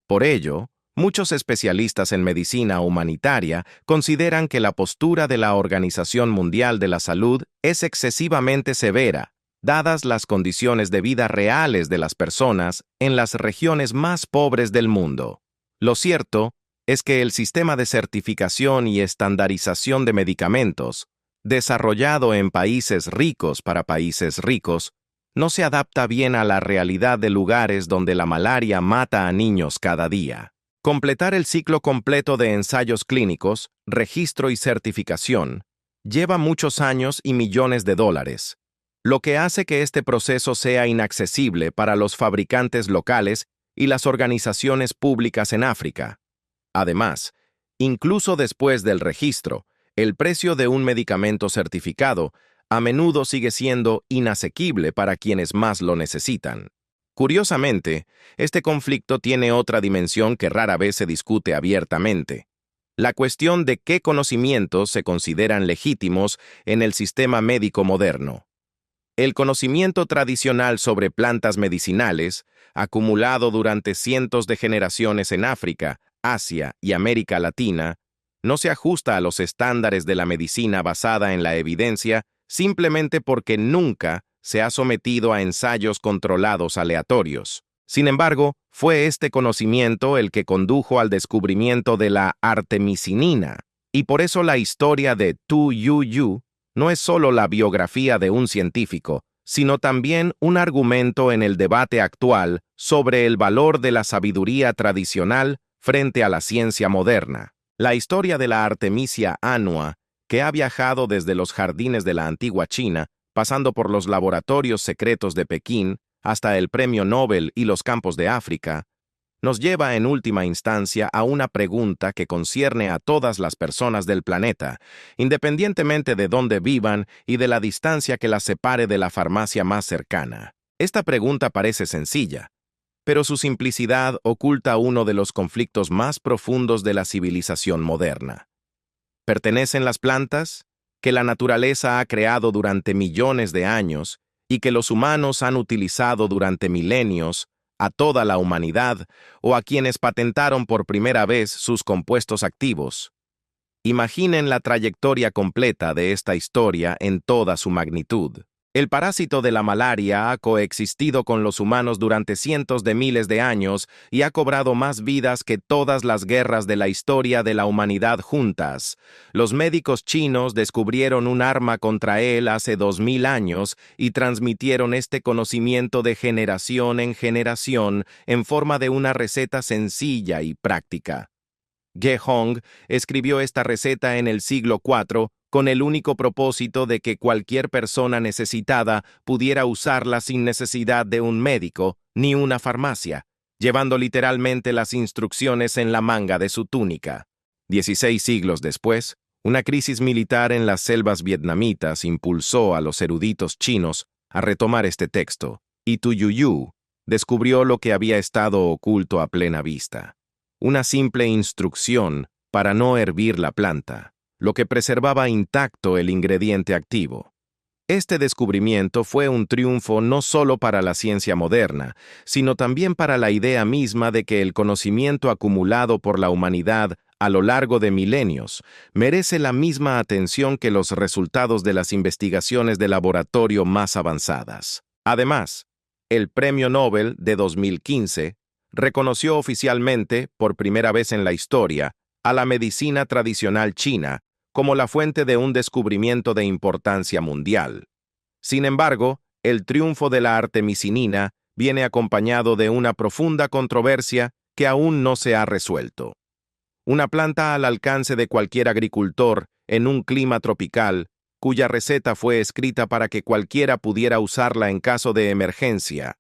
Por ello, muchos especialistas en medicina humanitaria consideran que la postura de la Organización Mundial de la Salud es excesivamente severa, dadas las condiciones de vida reales de las personas en las regiones más pobres del mundo. Lo cierto es que el sistema de certificación y estandarización de medicamentos, desarrollado en países ricos para países ricos, no se adapta bien a la realidad de lugares donde la malaria mata a niños cada día. Completar el ciclo completo de ensayos clínicos, registro y certificación lleva muchos años y millones de dólares, lo que hace que este proceso sea inaccesible para los fabricantes locales y las organizaciones públicas en África. Además, incluso después del registro, el precio de un medicamento certificado a menudo sigue siendo inasequible para quienes más lo necesitan. Curiosamente, este conflicto tiene otra dimensión que rara vez se discute abiertamente: la cuestión de qué conocimientos se consideran legítimos en el sistema médico moderno. El conocimiento tradicional sobre plantas medicinales, acumulado durante cientos de generaciones en África, Asia y América Latina, no se ajusta a los estándares de la medicina basada en la evidencia simplemente porque nunca se ha sometido a ensayos controlados aleatorios. Sin embargo, fue este conocimiento el que condujo al descubrimiento de la artemisinina, y por eso la historia de Tu Yu Yu no es solo la biografía de un científico, sino también un argumento en el debate actual sobre el valor de la sabiduría tradicional frente a la ciencia moderna. La historia de la Artemisia annua, que ha viajado desde los jardines de la antigua China, pasando por los laboratorios secretos de Pekín, hasta el Premio Nobel y los campos de África, nos lleva en última instancia a una pregunta que concierne a todas las personas del planeta, independientemente de dónde vivan y de la distancia que las separe de la farmacia más cercana. Esta pregunta parece sencilla, pero su simplicidad oculta uno de los conflictos más profundos de la civilización moderna. ¿Pertenecen las plantas, que la naturaleza ha creado durante millones de años y que los humanos han utilizado durante milenios, a toda la humanidad o a quienes patentaron por primera vez sus compuestos activos? Imaginen la trayectoria completa de esta historia en toda su magnitud. El parásito de la malaria ha coexistido con los humanos durante cientos de miles de años y ha cobrado más vidas que todas las guerras de la historia de la humanidad juntas. Los médicos chinos descubrieron un arma contra él hace 2000 años y transmitieron este conocimiento de generación en generación en forma de una receta sencilla y práctica. Ge Hong escribió esta receta en el siglo IV con el único propósito de que cualquier persona necesitada pudiera usarla sin necesidad de un médico ni una farmacia, llevando literalmente las instrucciones en la manga de su túnica. 16 siglos después, una crisis militar en las selvas vietnamitas impulsó a los eruditos chinos a retomar este texto, y Tu Yu Yu descubrió lo que había estado oculto a plena vista: una simple instrucción para no hervir la planta, lo que preservaba intacto el ingrediente activo. Este descubrimiento fue un triunfo no solo para la ciencia moderna, sino también para la idea misma de que el conocimiento acumulado por la humanidad a lo largo de milenios merece la misma atención que los resultados de las investigaciones de laboratorio más avanzadas. Además, el Premio Nobel de 2015 reconoció oficialmente, por primera vez en la historia, a la medicina tradicional china como la fuente de un descubrimiento de importancia mundial. Sin embargo, el triunfo de la artemisinina viene acompañado de una profunda controversia que aún no se ha resuelto. Una planta al alcance de cualquier agricultor en un clima tropical, cuya receta fue escrita para que cualquiera pudiera usarla en caso de emergencia,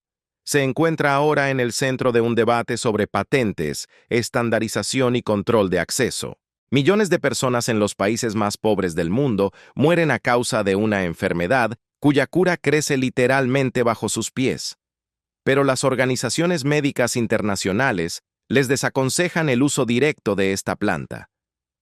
se encuentra ahora en el centro de un debate sobre patentes, estandarización y control de acceso. Millones de personas en los países más pobres del mundo mueren a causa de una enfermedad cuya cura crece literalmente bajo sus pies. Pero las organizaciones médicas internacionales les desaconsejan el uso directo de esta planta.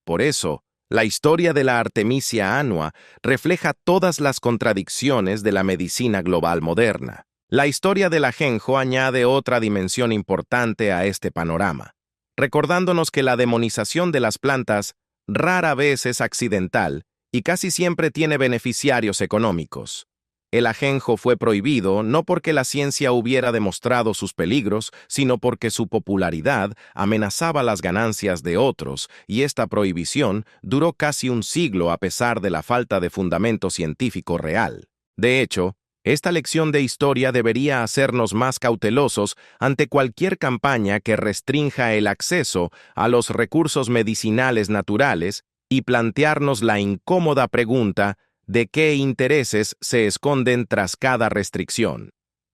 Por eso, la historia de la Artemisia annua refleja todas las contradicciones de la medicina global moderna. La historia del ajenjo añade otra dimensión importante a este panorama, recordándonos que la demonización de las plantas rara vez es accidental y casi siempre tiene beneficiarios económicos. El ajenjo fue prohibido no porque la ciencia hubiera demostrado sus peligros, sino porque su popularidad amenazaba las ganancias de otros, y esta prohibición duró casi un siglo a pesar de la falta de fundamento científico real. De hecho, esta lección de historia debería hacernos más cautelosos ante cualquier campaña que restrinja el acceso a los recursos medicinales naturales y plantearnos la incómoda pregunta de qué intereses se esconden tras cada restricción.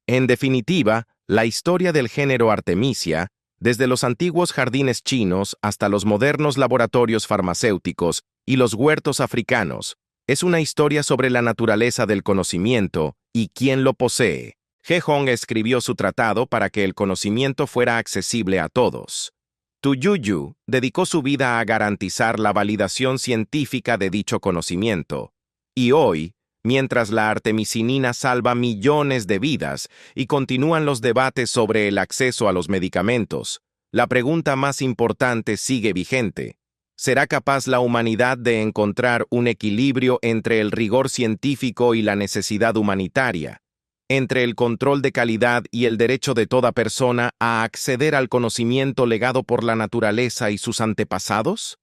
En definitiva, la historia del género Artemisia, desde los antiguos jardines chinos hasta los modernos laboratorios farmacéuticos y los huertos africanos, es una historia sobre la naturaleza del conocimiento y quién lo posee. He Hong escribió su tratado para que el conocimiento fuera accesible a todos. Tu Yuyu dedicó su vida a garantizar la validación científica de dicho conocimiento. Y hoy, mientras la artemisinina salva millones de vidas y continúan los debates sobre el acceso a los medicamentos, la pregunta más importante sigue vigente. ¿Será capaz la humanidad de encontrar un equilibrio entre el rigor científico y la necesidad humanitaria, entre el control de calidad y el derecho de toda persona a acceder al conocimiento legado por la naturaleza y sus antepasados?